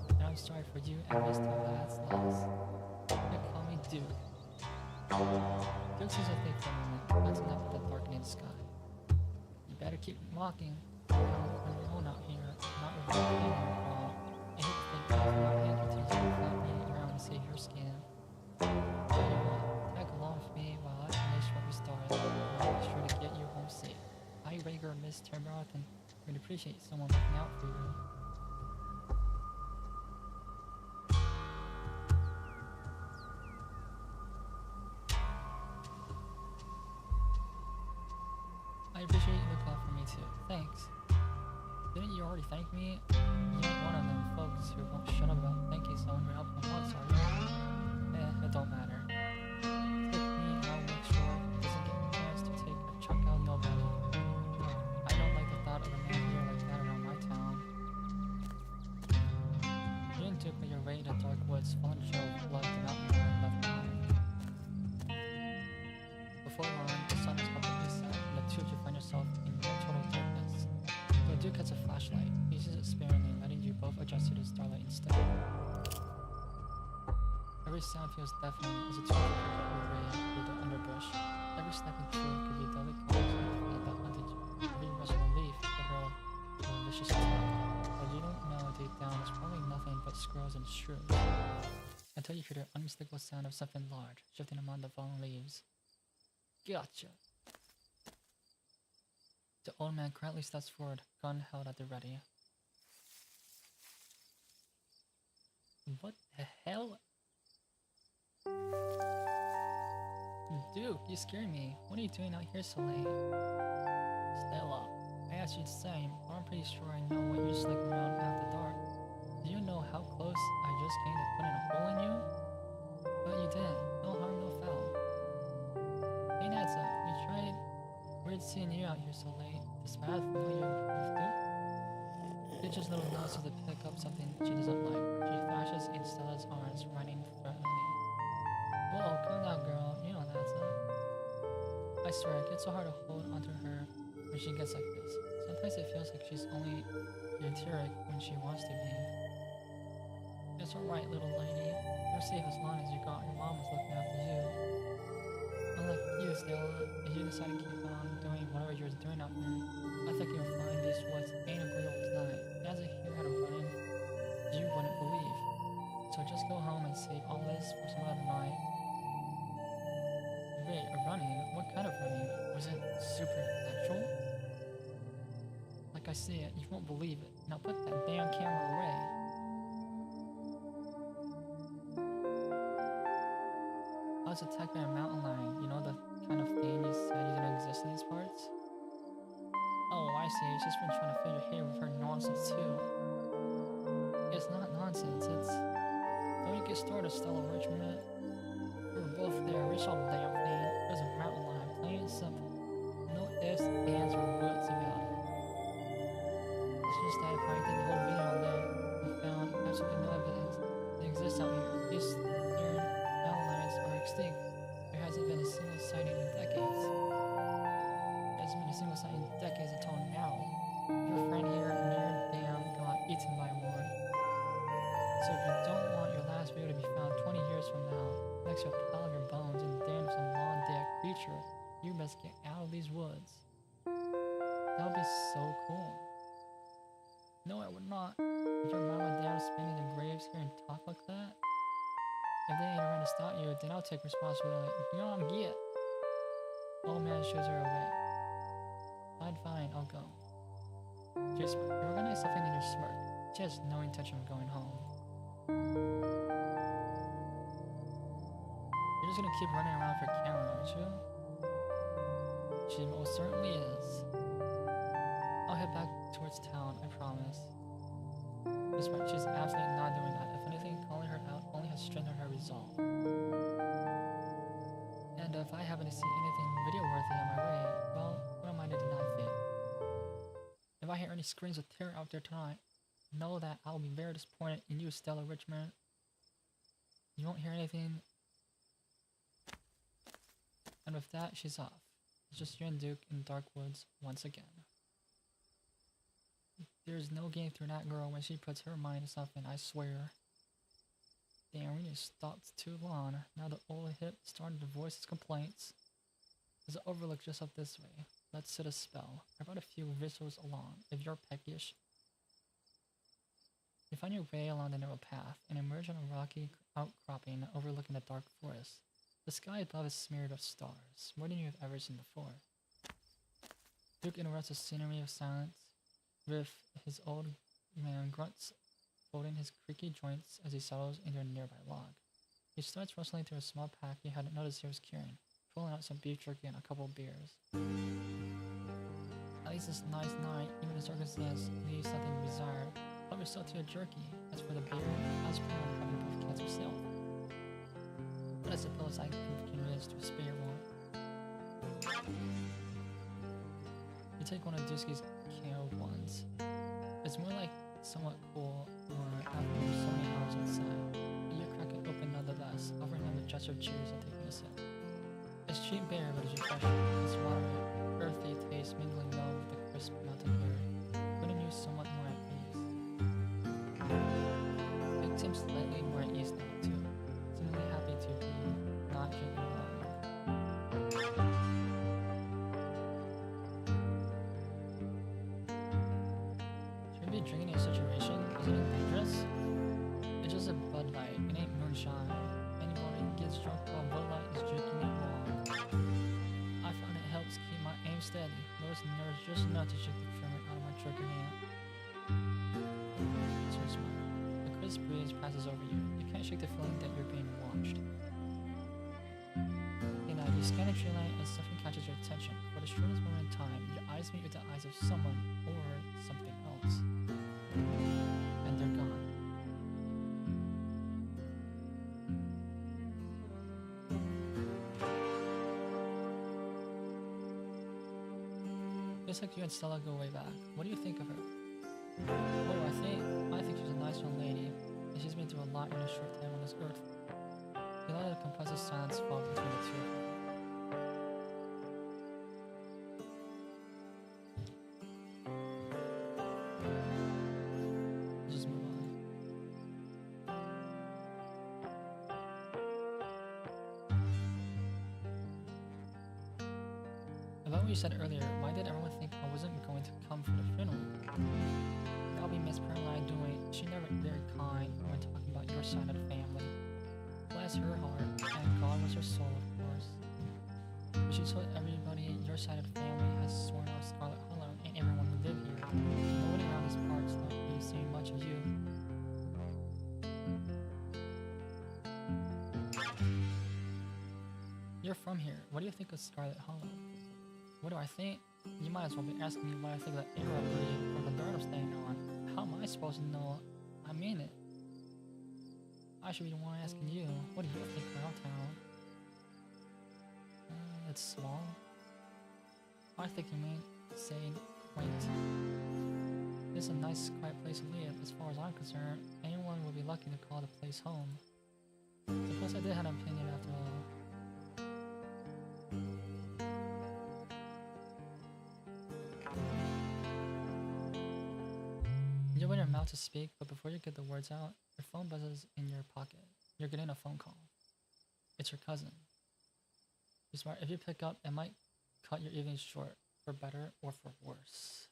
and I'm sorry for you and Mr. Lad's loss. They call me Duke. Duke seems to think for a moment, glancing up at the darkening sky. You better keep walking. You're on your own out here, not with your pain or all. I hate to think that I'm not handling to you without me around to save your skin. Tell you what, tag along with me while I finish what we started. I'll be sure to get you home safe. I, regular Miss Termarathon, would appreciate someone looking out for you. appreciate you looking out for me too. Thanks. Didn't you already thank me? You ain't one of them folks who won't shut up about thanking someone who helped them once, are you? It don't matter. Take me, I'll make sure he doesn't get a chance to take a chunk out of nobody. I don't like the thought of a man here like that around my town. You didn't do it but your way in the dark woods, fallen trail of blood the mountain lion left behind. Before long, the sun is completely set, and the two of you find yourself in near total darkness. The Duke has a flashlight. He uses it sparingly, letting you both adjust to the starlight instead. Every sound feels deafening as the two of you pick up your way through the underbrush. Every snapping twig could be a deadly call to the fight that hunted you. Every rustling leaf could herald a malicious attack. But you don't know deep down it's probably nothing but squirrels and shrews. Until you hear the unmistakable sound of something large shifting among the fallen leaves. Gotcha! The old man quietly steps forward, gun held at the ready. What the hell? Duke, you scare me. What are you doing out here so late? Stella, I asked you the same, but I'm pretty sure I know what you're sneaking around after dark. Do you know how close I just came to putting a hole in you? But you didn't. No harm, no foul. Hey Natsa, we tried. Weird seeing you out here so late. Is Matt familiar with Duke? Bitch's little nose to pick up something she doesn't like. She thrashes in Stella's arms, running threateningly. Whoa, calm down, girl. You know that's it. I swear, it gets so hard to hold onto her when she gets like this. Sometimes it feels like she's only euteric when she wants to be. It's alright, little lady. You're safe as long as you got your mom was looking after you. Unlike you, Stella, if you decide to keep on doing whatever you're doing out here, I think you'll find these woods ain't agreeable tonight. As a hero out of running, you wouldn't believe. So just go home and save all this for some other night. Wait, a running? What kind of running? Was it supernatural? Like I see it, you won't believe it. Now put that damn camera away. I was attacked by a mountain lion, you know the kind of thing you said you didn't exist in these parts? Oh, I see, she's been trying to fill your head with her nonsense too. It's not nonsense, it's... Don't you get started, Stella Richmond. We were both there, we saw the damn thing. There's a mountain lion, plain and simple. No ifs, ands, or buts about it. It's just that if I did the whole video on them, we found absolutely no evidence that exists out here. These there mountain lions are extinct. There hasn't been a single sighting in decades. There hasn't been a single sighting in decades until now. Your friend here near damn got eaten by one. So if you don't want your last video to be found 20 years from now, next to a pile of your bones and the den of some long-dead creature, you best get out of these woods. That would be so cool. No, I would not. If your mom and dad are spinning the graves here and talk like that, if they ain't around to stop you, then I'll take responsibility. You know what I'm get. Old man shows her away. Fine, I'll go. Just you recognize something in your smirk. She has no intention of going home. You're just gonna keep running around for camera, aren't you? She most certainly is. I'll head back towards town, I promise. She's right, she's absolutely not doing that. If anything, calling her out only has strengthened her resolve. And if I happen to see anything video-worthy on my way, well, what am I to deny fate? If I hear any screams of terror out there tonight, know that I'll be very disappointed in you, Stella Richmond. You won't hear anything. And with that, she's off. It's just you and Duke in dark woods once again. There's no getting through that girl when she puts her mind to something, I swear. Damn, we just stopped too long. Now the old hip started to voice his complaints. There's an overlook just up this way. Let's set a spell. I brought a few visuals along, if you're peckish. You find your way along the narrow path and emerge on a rocky outcropping overlooking the dark forest. The sky above is smeared with stars, more than you have ever seen before. Duke interrupts the scenery of silence with his old man grunts, folding his creaky joints as he settles into a nearby log. He starts rustling through a small pack he hadn't noticed he was carrying, pulling out some beef jerky and a couple of beers. least it's a nice night, even if circumstance leaves something to be desired. Help yourself to a jerky. As for the beer, I was planning on having both cans myself. But I suppose I can be convinced to spare one. You take one of Dusky's canned ones. It's more like somewhat cool after so many hours outside. But you crack it open nonetheless, offering him a gesture of cheers and taking a sip. It's cheap beer, but it's refreshing. It's watery, earthy taste mingling well with the crisp mountain air, putting you somewhat more at ease. It seems slightly more at ease now, too. Seemingly happy to be not drinking alone. Should we be drinking in a situation? Isn't it dangerous? It's just a Bud Light. It ain't moonshine. Anybody gets drunk while Bud Light is drinking it wrong. I find it helps keep my aim steady. Those nerves just enough to shake the tremor out of my trigger hand. So smart. The crisp breeze passes over you. You can't shake the feeling that you're being watched. You know, you scan the tree line and something catches your attention. For the shortest moment in time, your eyes meet with the eyes of someone or something else. And they're gone. Looks like you and Stella go way back. What do you think of her? What do I think? I think she's a nice young lady, and she's been through a lot in a short time on this earth. A lot of compressive silence fall between the two of them. Just move on. About what you said earlier, why did everyone think I wasn't going to come for the funeral? Probably Miss Caroline doing. She never very kind when talking about your side of the family. Bless her heart, and God was her soul, of course. But she told everybody your side of the family has sworn off Scarlet Hollow and everyone who lived here. Nobody around these parts thought we've seen much of you. You're from here. What do you think of Scarlet Hollow? What do I think? You might as well be asking me what I think of the arrow breed or the bird I'm staying on. How am I supposed to know? I mean it. I should be the one asking you. What do you think of our town? It's small. I think you mean saying quaint. It's a nice, quiet place to live. As far as I'm concerned, anyone would be lucky to call the place home. Suppose I did have an opinion after all. You open your mouth to speak, but before you get the words out, your phone buzzes in your pocket. You're getting a phone call. It's your cousin. Be smart. If you pick up, it might cut your evening short, for better or for worse.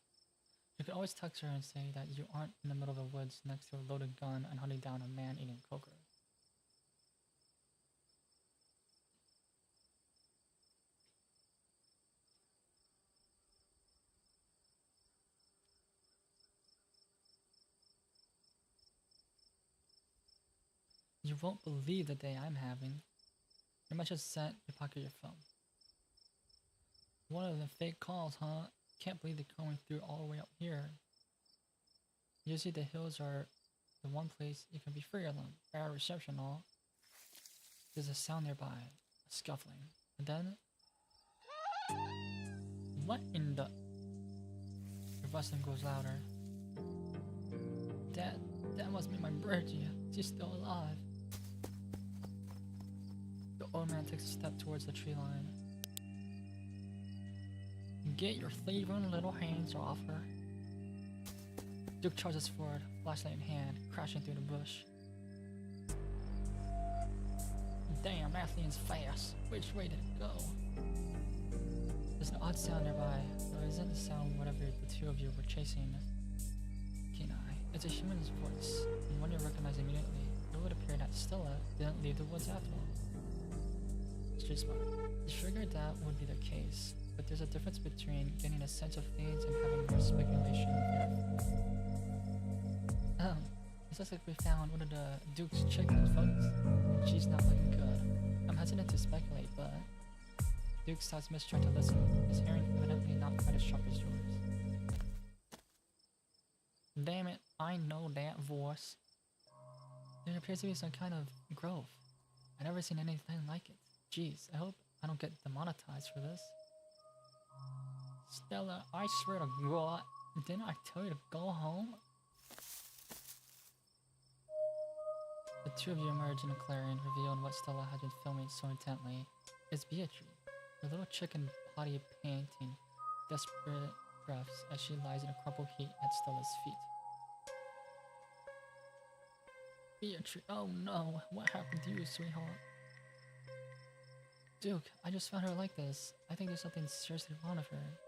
You can always text her and say that you aren't in the middle of the woods next to a loaded gun and hunting down a man eating coker. You won't believe the day I'm having. You might just set your pocket your phone. One of the fake calls, huh? Can't believe they're coming through all the way up here. Usually the hills are the one place you can be free of them. Bad reception all. There's a sound nearby, a scuffling. And then... What in the... Your rustling grows louder. That must be my Bridgie. She's still alive. The old man takes a step towards the tree line. Get your thieving little hands off her. Duke charges forward, flashlight in hand, crashing through the bush. Damn, that thing's fast. Which way did it go? There's an odd sound nearby, but it isn't the sound whatever the two of you were chasing. Kenai. It's a human's voice, and one you recognize immediately. It would appear that Stella didn't leave the woods after all. Street smart. You figured that would be the case, but there's a difference between getting a sense of things and having more speculation here. It looks like we found one of the Duke's chicken photos. She's not looking good. I'm hesitant to speculate, but... Duke stops mid trying to listen, his hearing evidently not quite as sharp as yours. Damn it, I know that voice. There appears to be some kind of grove. I've never seen anything like it. Jeez, I hope I don't get demonetized for this. Stella, I swear to God, didn't I tell you to go home? The two of you emerge in a clearing, revealing what Stella had been filming so intently. It's Beatrice, her little chicken body painting desperate breaths as she lies in a crumpled heap at Stella's feet. Beatrice, oh no, what happened to you, sweetheart? Duke, I just found her like this. I think there's something seriously wrong with her.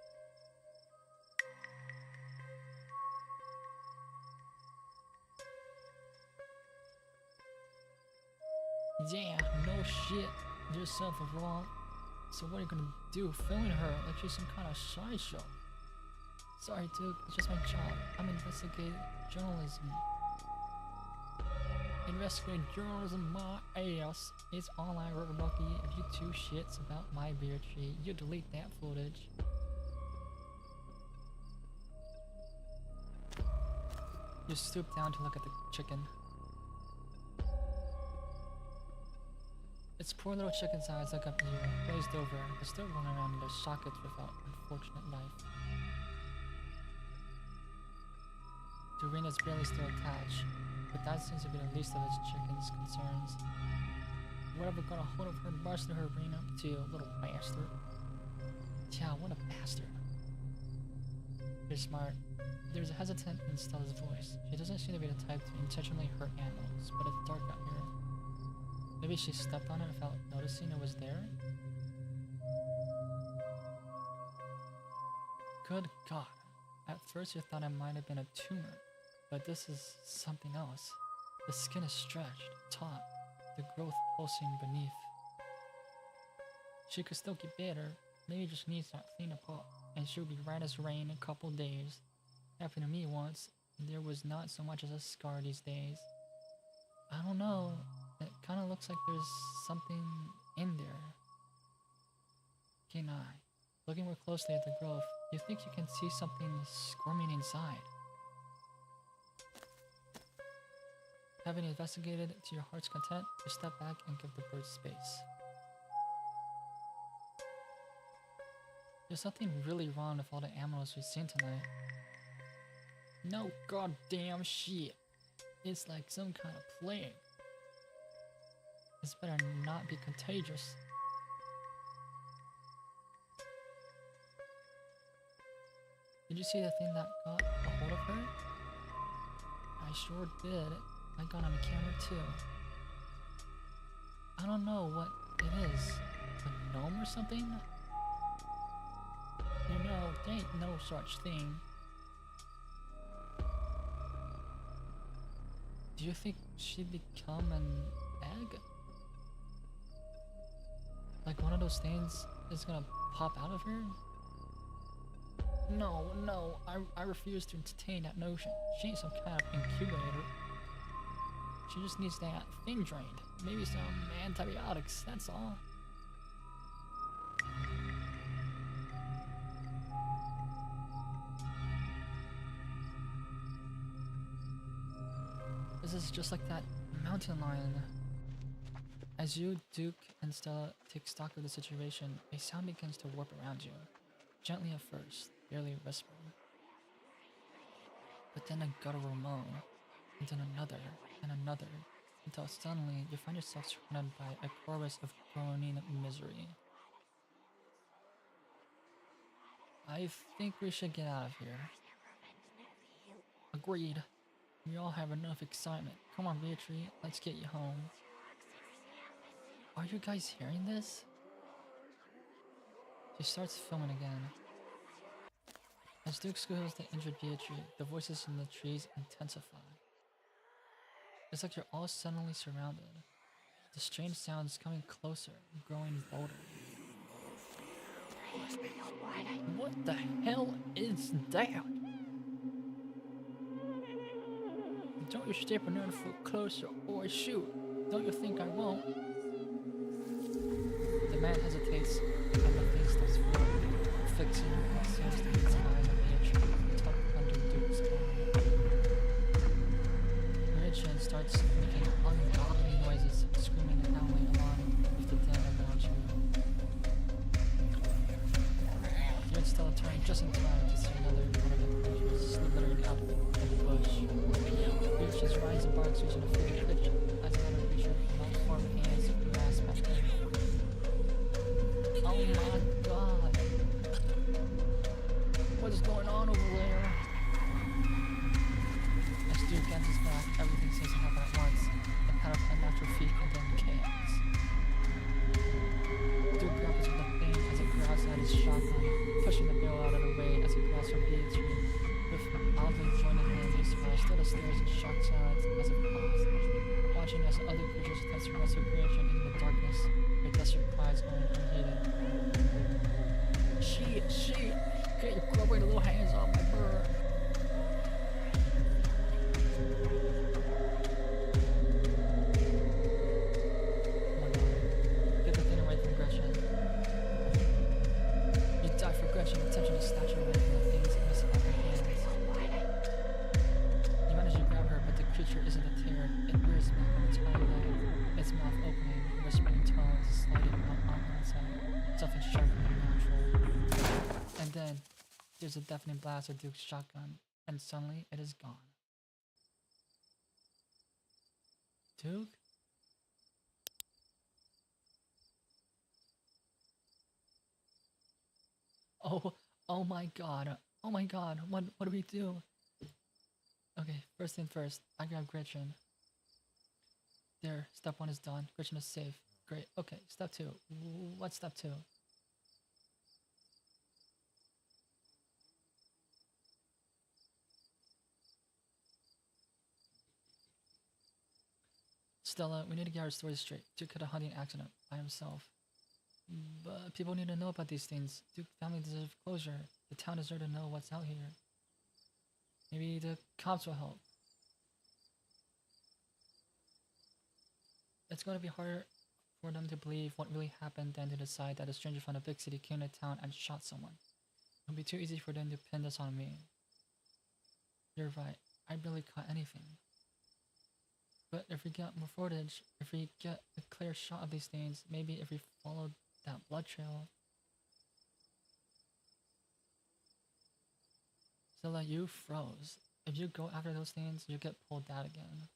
Yeah, no shit. There's something wrong. So what are you gonna do? Filming her like she's some kind of sideshow? Sorry, Duke. It's just my job. I'm investigating journalism. Investigating journalism, my ass. It's online, Lucky. If you two shits about my beer tree, you delete that footage. You stoop down to look at the chicken. Its poor little chicken's eyes look up at you, glazed over, but still rolling around in their sockets without unfortunate life. Doreena's barely still attached, but that seems to be the least of its chicken's concerns. Whatever got a hold of her and busted her brain up too, little bastard. Yeah, what a bastard. You're smart. There's a hesitant in Stella's voice. She doesn't seem to be the type to intentionally hurt animals, but it's dark out here. Maybe she stepped on it without noticing it was there? Good God. At first you thought it might have been a tumor, but this is something else. The skin is stretched, taut, the growth pulsing beneath. She could still get better, maybe just needs that clean up, and she'll be right as rain in a couple days. Happened to me once, and there was not so much as a scar these days. I don't know. It kind of looks like there's something in there. Keen eye. Looking more closely at the growth, you think you can see something squirming inside. Having investigated to your heart's content, you step back and give the bird space. There's something really wrong with all the animals we've seen tonight. No goddamn shit. It's like some kind of plague. This better not be contagious. Did you see the thing that got a hold of her? I sure did. I got on camera too. I don't know what it is. A gnome or something? You know, there ain't no such thing. Do you think she'd become an egg? Like one of those things is gonna pop out of her? No, I refuse to entertain that notion. She ain't some kind of incubator. She just needs that thing drained. Maybe some antibiotics, that's all. This is just like that mountain lion. As you, Duke, and Stella take stock of the situation, a sound begins to warp around you. Gently at first, barely whispering. But then a guttural moan, and then another, and another, until suddenly you find yourself surrounded by a chorus of groaning misery. I think we should get out of here. Agreed. We all have enough excitement. Come on, Beatrice, let's get you home. Are you guys hearing this? She starts filming again. As Duke squeals the injured Beatrice, the voices in the trees intensify. It's like you're all suddenly surrounded. The strange sounds coming closer, growing bolder. What the hell is that? Don't you step another foot closer or I shoot. Don't you think I won't? The man hesitates, and the thing starts falling, fixing what seems to be his eyes on Beatrice, tucked under Duke's arm. just in time to see another one of the creatures slithering out of the bush. The creature's rise and barks reaching a fury pitch as another creature malformed hands grasp at him. Oh my god! What is going on over there? As Duke enters back, everything seems to happen at once. The pattern of unnatural feet and then chaos. Duke grapples with the thing as it grabs at his shotgun, pushing the barrel out of the way as it grabs her bead tree. With oddly jointed hands, he still stares in shocked silence as it paused, watching as other creatures attempt to wrestle creation into the darkness, their desperate cries going unheeded. She! Get your grubbing little hands off my bird! Attempting to snatch her away from the things missing out her hands. You manage to grab her, but the creature isn't deterred. It rears back on its hind leg, its mouth opening, whispering tones sliding out on the inside, something sharp and unnatural. And then, there's a deafening blast of Duke's shotgun, and suddenly it is gone. Duke? Oh my god. Oh my god. What do we do? Okay, first thing first. I grab Gretchen. There, step 1 is done. Gretchen is safe. Great. Okay, step 2. What's step 2? Stella, we need to get our story straight. Duke had a hunting accident by himself. But people need to know about these things. Duke family deserves closure. The town deserves to know what's out here. Maybe the cops will help. It's going to be harder for them to believe what really happened than to decide that a stranger from a big city came to town and shot someone. It'll be too easy for them to pin this on me. You're right. I barely caught anything. But if we get more footage, if we get a clear shot of these things, maybe if we follow that blood trail. Zilla, you froze. If you go after those things, you get pulled out again.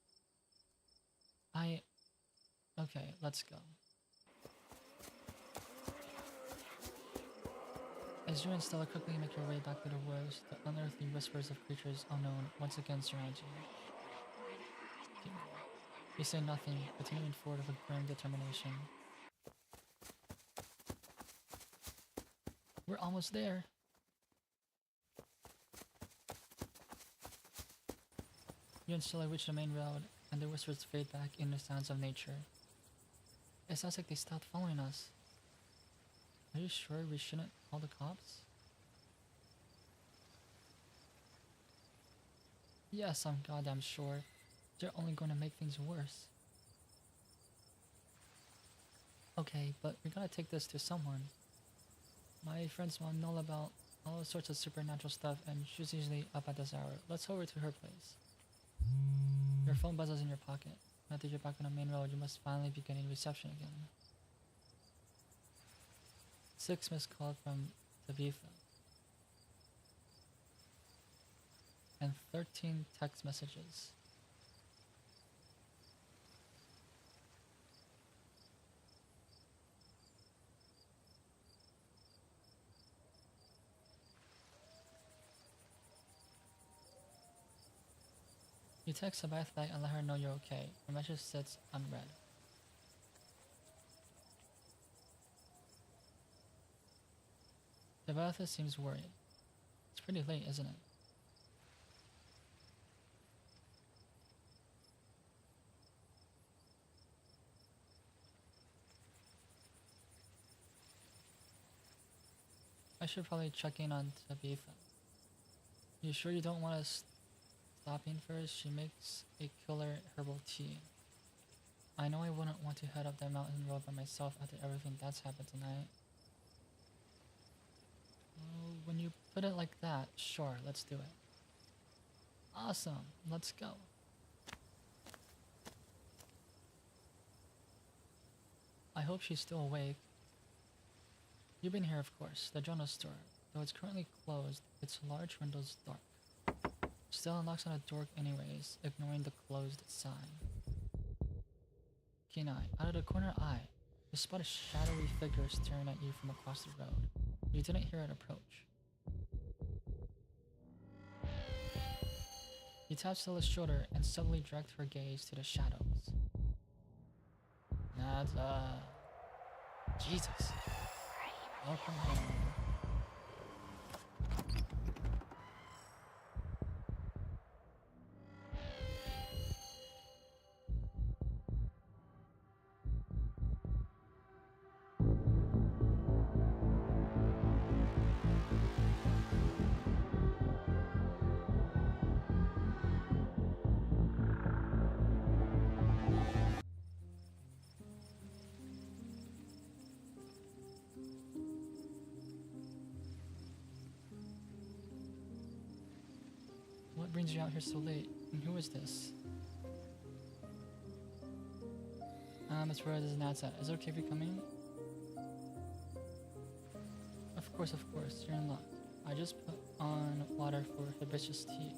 Okay, let's go. As you and Stella quickly make your way back through the woods, the unearthly whispers of creatures unknown once again surround you. You say nothing, continuing forward with grim determination. We're almost there. You and Stella reach the main road, and the whispers fade back in the sounds of nature. It sounds like they stopped following us. Are you sure we shouldn't call the cops? Yes, I'm goddamn sure. They're only going to make things worse. Okay, but we gotta take this to someone. My friend's mom knows about all sorts of supernatural stuff, and she's usually up at this hour. Let's go over to her place. Your phone buzzes in your pocket. Now that you're back on the main road, you must finally be getting reception again. 6 missed calls from Tabitha. And 13 text messages. You text Tabitha and let her know you're okay. Her message sits unread. Tabitha seems worried. It's pretty late, isn't it? I should probably check in on Tabitha. You sure you don't want to stop in first? She makes a killer herbal tea. I know I wouldn't want to head up that mountain road by myself after everything that's happened tonight. Well, when you put it like that, sure, let's do it. Awesome, let's go. I hope she's still awake. You've been here, of course, the Jonas store. Though it's currently closed, its large windows dark. Still knocks on a door anyways, ignoring the closed sign. Keen eye. Out of the corner eye, you spot a shadowy figure staring at you from across the road. You didn't hear it approach. You tapped Stella's shoulder and suddenly dragged her gaze to the shadows. That's, Jesus. Welcome home. What brings you out here so late? And who is this? It's where this is Natsa. Is it okay if you come in? Of course, you're in luck. I just put on water for hibiscus tea.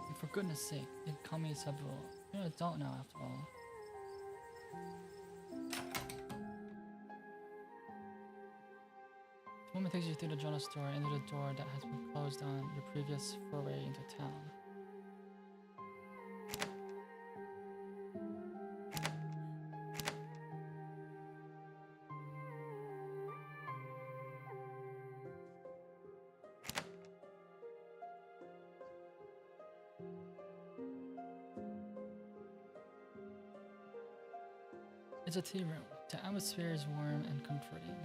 And for goodness sake, you call me several. You're an adult now, after all. The woman takes you through the general store into the door that has been closed on your previous foray into town. It's a tea room. The atmosphere is warm and comforting.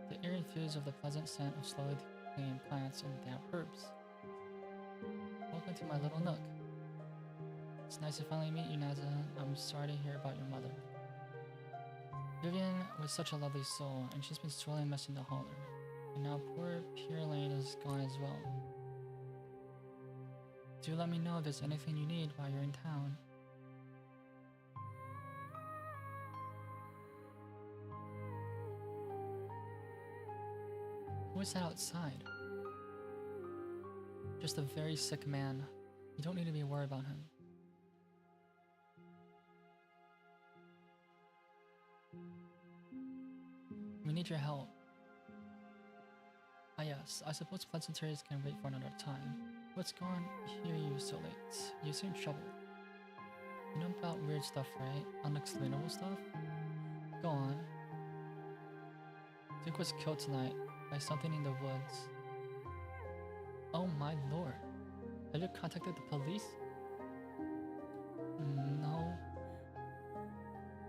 The air infused with the pleasant scent of slowly decaying plants and damp herbs. Welcome to my little nook. It's nice to finally meet you, Naza. I'm sorry to hear about your mother. Vivian was such a lovely soul, and she's been sorely missing the hauler. And now poor Pure Lane is gone as well. Do let me know if there's anything you need while you're in town. Who is that outside? Just a very sick man. You don't need to be worried about him. We need your help. Ah yes, I suppose pleasantries can wait for another time. What's going here you so late? You seem troubled. You know about weird stuff, right? Unexplainable stuff? Go on. Duke was killed tonight by something in the woods. Oh my lord. Have you contacted the police? No.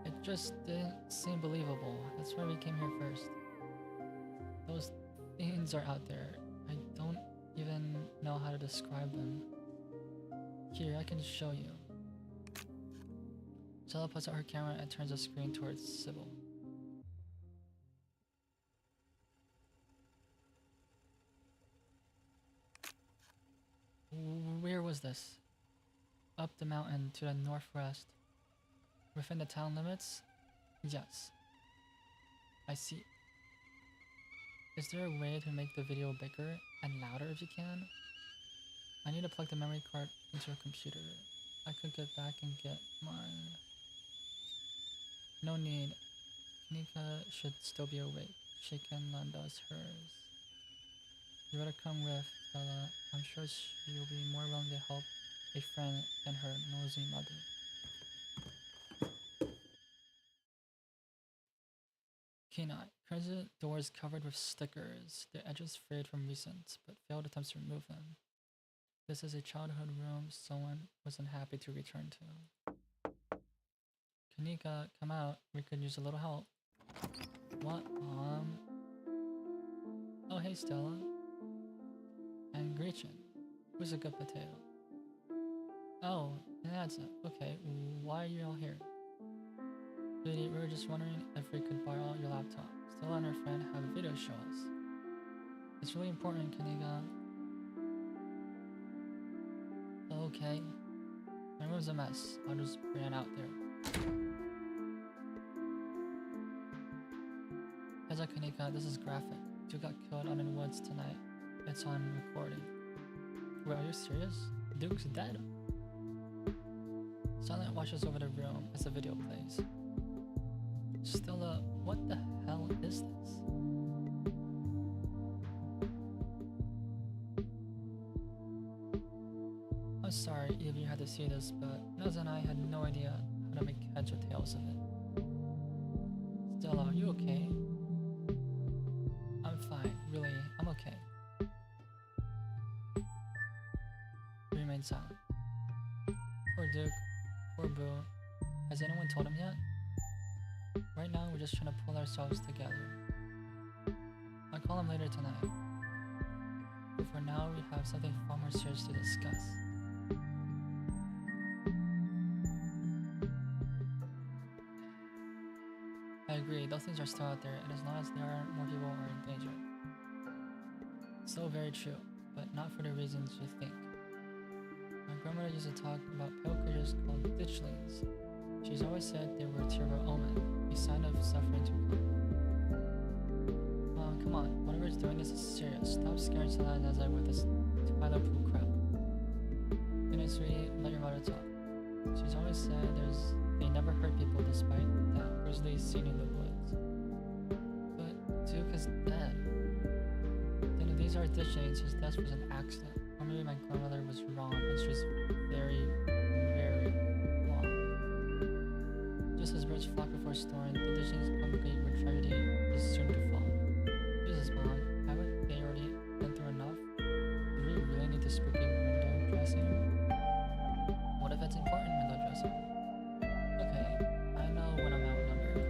It just didn't seem believable. That's why we came here first. Those things are out there. I don't even know how to describe them. Here, I can show you. Stella puts out her camera and turns the screen towards Sybil. Where was this? Up the mountain to the northwest. Within the town limits? Yes. I see. Is there a way to make the video bigger and louder if you can? I need to plug the memory card into a computer. I could get back and get mine. No need. Kanika should still be awake. She can lend us hers. You better come with, Stella. I'm sure she'll be more willing to help a friend than her nosy mother. Kenai. Current doors covered with stickers. Their edges frayed from recent, but failed attempts to remove them. This is a childhood room someone wasn't happy to return to. Kanika, come out. We could use a little help. What? Oh, hey, Stella. And Gretchen. Who's a good potato? Oh, that's it. Okay, why are you all here? Sweetie, we were just wondering if we could borrow your laptop. Stella and her friend have a video to show us. It's really important, Kanika. okay? My room's a mess. I'll just bring it out there. Heads up, Kanika, this is graphic. You got killed out in the woods tonight. It's on recording. Wait, are you serious? Duke's dead? Silent watches over the room as the video plays. Stella, what the hell is this? I'm sorry if you had to see this, but Naz and I had no idea how to make heads or tails of it. Stella, are you okay? I'm fine, really, I'm okay. He remained silent. Poor Duke, poor Boo. Has anyone told him yet? Right now, we're just trying to pull ourselves together. I'll call him later tonight. But for now, we have something far more serious to discuss. I agree, those things are still out there, and as long as there aren't more people who are in danger. So very true, but not for the reasons you think. My grandmother used to talk about pale creatures called ditchlings. She's always said they were a terrible omen, a sign of suffering to come. Come on, whatever's doing this is serious. Stop scaring Salad as I with this Twilight Pool crap. You know, sweetie, let your mother talk. She's always said they never hurt people despite that grizzly scene in the woods. But Duke is dead. Then if these are ditchlings, his death was an accident. Or maybe my grandmother was wrong and she's very, very wrong. Just as birds flock before storm, the ditchlings congregate where tragedy is soon to fall. Jesus, Mom, haven't they already been through enough? Do we really need the spooky window dressing? What if it's important window dressing? Okay, I know when I'm outnumbered.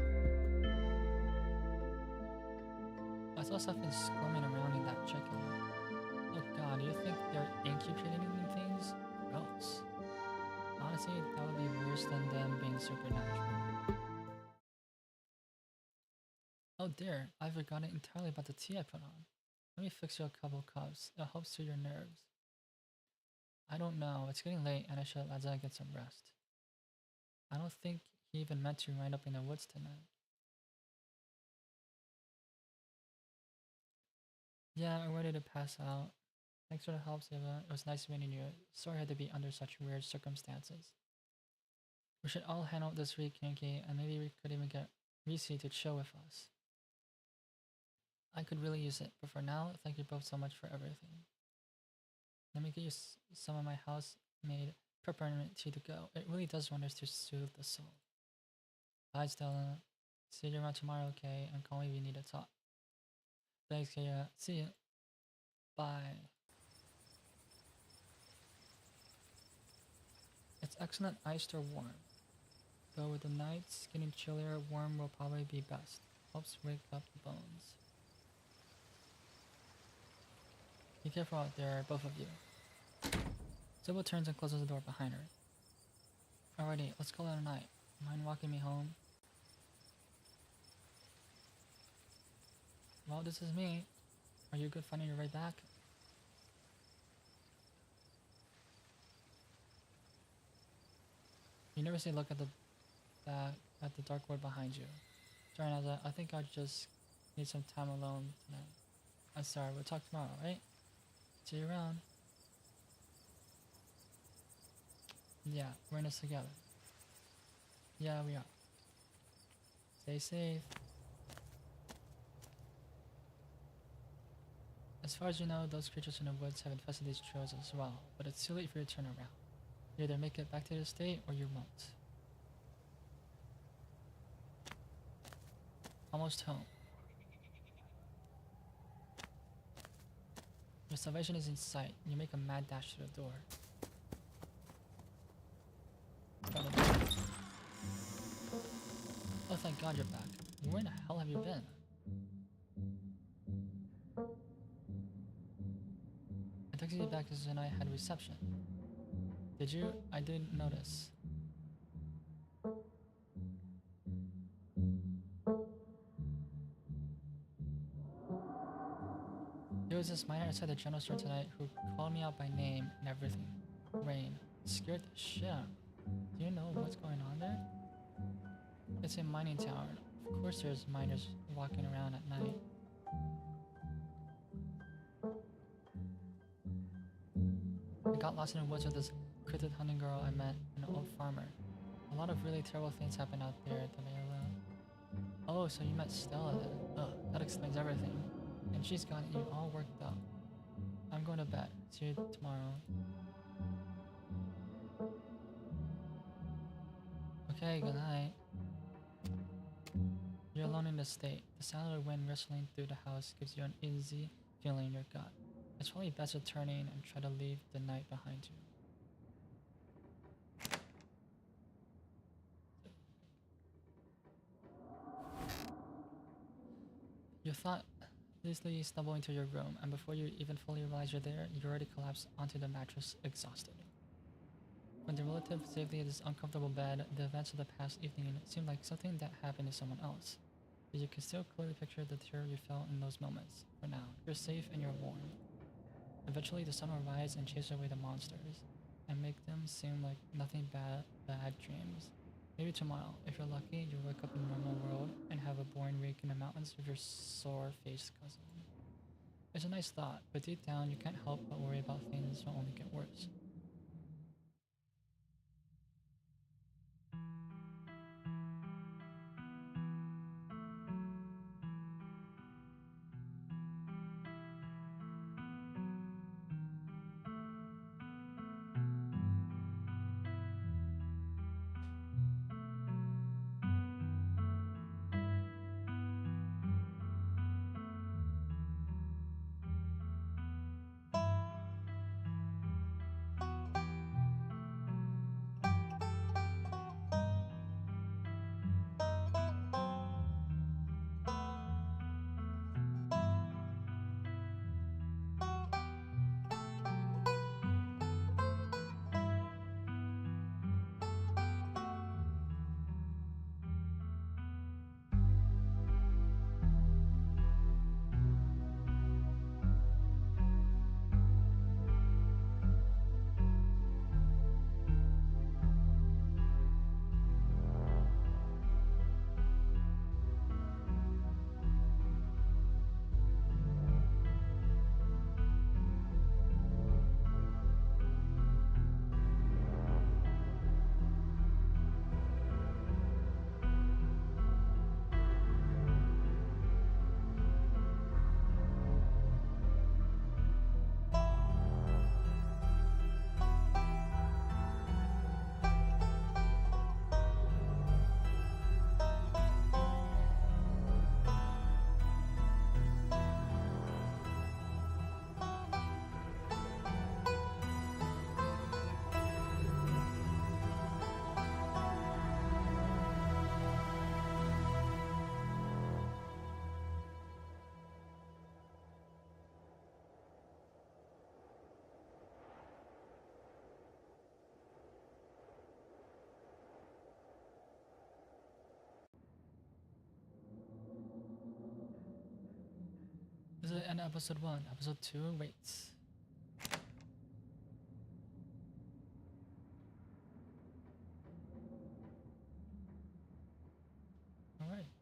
I saw something squirming around in that chicken. Oh god, do you think they're incubating things? Gross. Honestly, that would be worse than them being supernatural. Oh dear, I forgot entirely about the tea I put on. Let me fix you a couple cups. It helps soothe your nerves. I don't know, it's getting late and I should let Zach get some rest. I don't think he even meant to wind up in the woods tonight. Yeah, I'm ready to pass out. Thanks for the help, Siva. It was nice meeting you. Sorry I had to be under such weird circumstances. We should all hang out this week, Yankee, and maybe we could even get Reese to chill with us. I could really use it, but for now, thank you both so much for everything. Let me get you some of my house-made peppermint tea to go. It really does wonders to soothe the soul. Bye, Stella. See you around tomorrow, okay? And call me if you need to talk. Thanks, Kaya. See you. Bye. It's excellent iced or warm. Though with the nights getting chillier, warm will probably be best. Helps wake up the bones. Be careful out there, both of you. Sybil turns and closes the door behind her. Alrighty, let's call it a night. Mind walking me home? Well, this is me. Are you good finding your way back? You never say look at the dark wood behind you. Sorry, Naza, I think I just need some time alone tonight. I'm sorry, we'll talk tomorrow, right? See you around. Yeah, we're in this together. Yeah, we are. Stay safe. As far as you know, those creatures in the woods have infested these trails as well, but it's too late for you to turn around. You either make it back to the state or you won't. Almost home. Your salvation is in sight. You make a mad dash to the door. Oh, thank God you're back. Where in the hell have you been? I texted you back as soon as I had reception. Did you? I didn't notice. There was this miner outside the general store tonight who called me out by name and everything. Rain. scared the shit out of me. Do you know what's going on there? It's a mining town. Of course there's miners walking around at night. I got lost in the woods with this cryptid hunting girl I met, an old farmer. A lot of really terrible things happen out there at the Vela. Oh, so you met Stella then. Ugh, that explains everything. And she's got you all worked up. I'm going to bed. See you tomorrow. Okay, good night. You're alone in the state. The sound of the wind rustling through the house gives you an easy feeling in your gut. It's probably best to turn in and try to leave the night behind you. You thoughtlessly stumble into your room, and before you even fully realize you're there, you already collapse onto the mattress, exhausted. When the relative safely in this uncomfortable bed, the events of the past evening seem like something that happened to someone else. But you can still clearly picture the terror you felt in those moments. For now, you're safe and you're warm. Eventually, the sun will rise and chase away the monsters, and make them seem like nothing bad dreams. Maybe tomorrow, if you're lucky, you'll wake up in the normal world and have a boring week in the mountains with your sore-faced cousin. It's a nice thought, but deep down, you can't help but worry about things will only get worse. This is the end of episode 1. Episode 2 waits.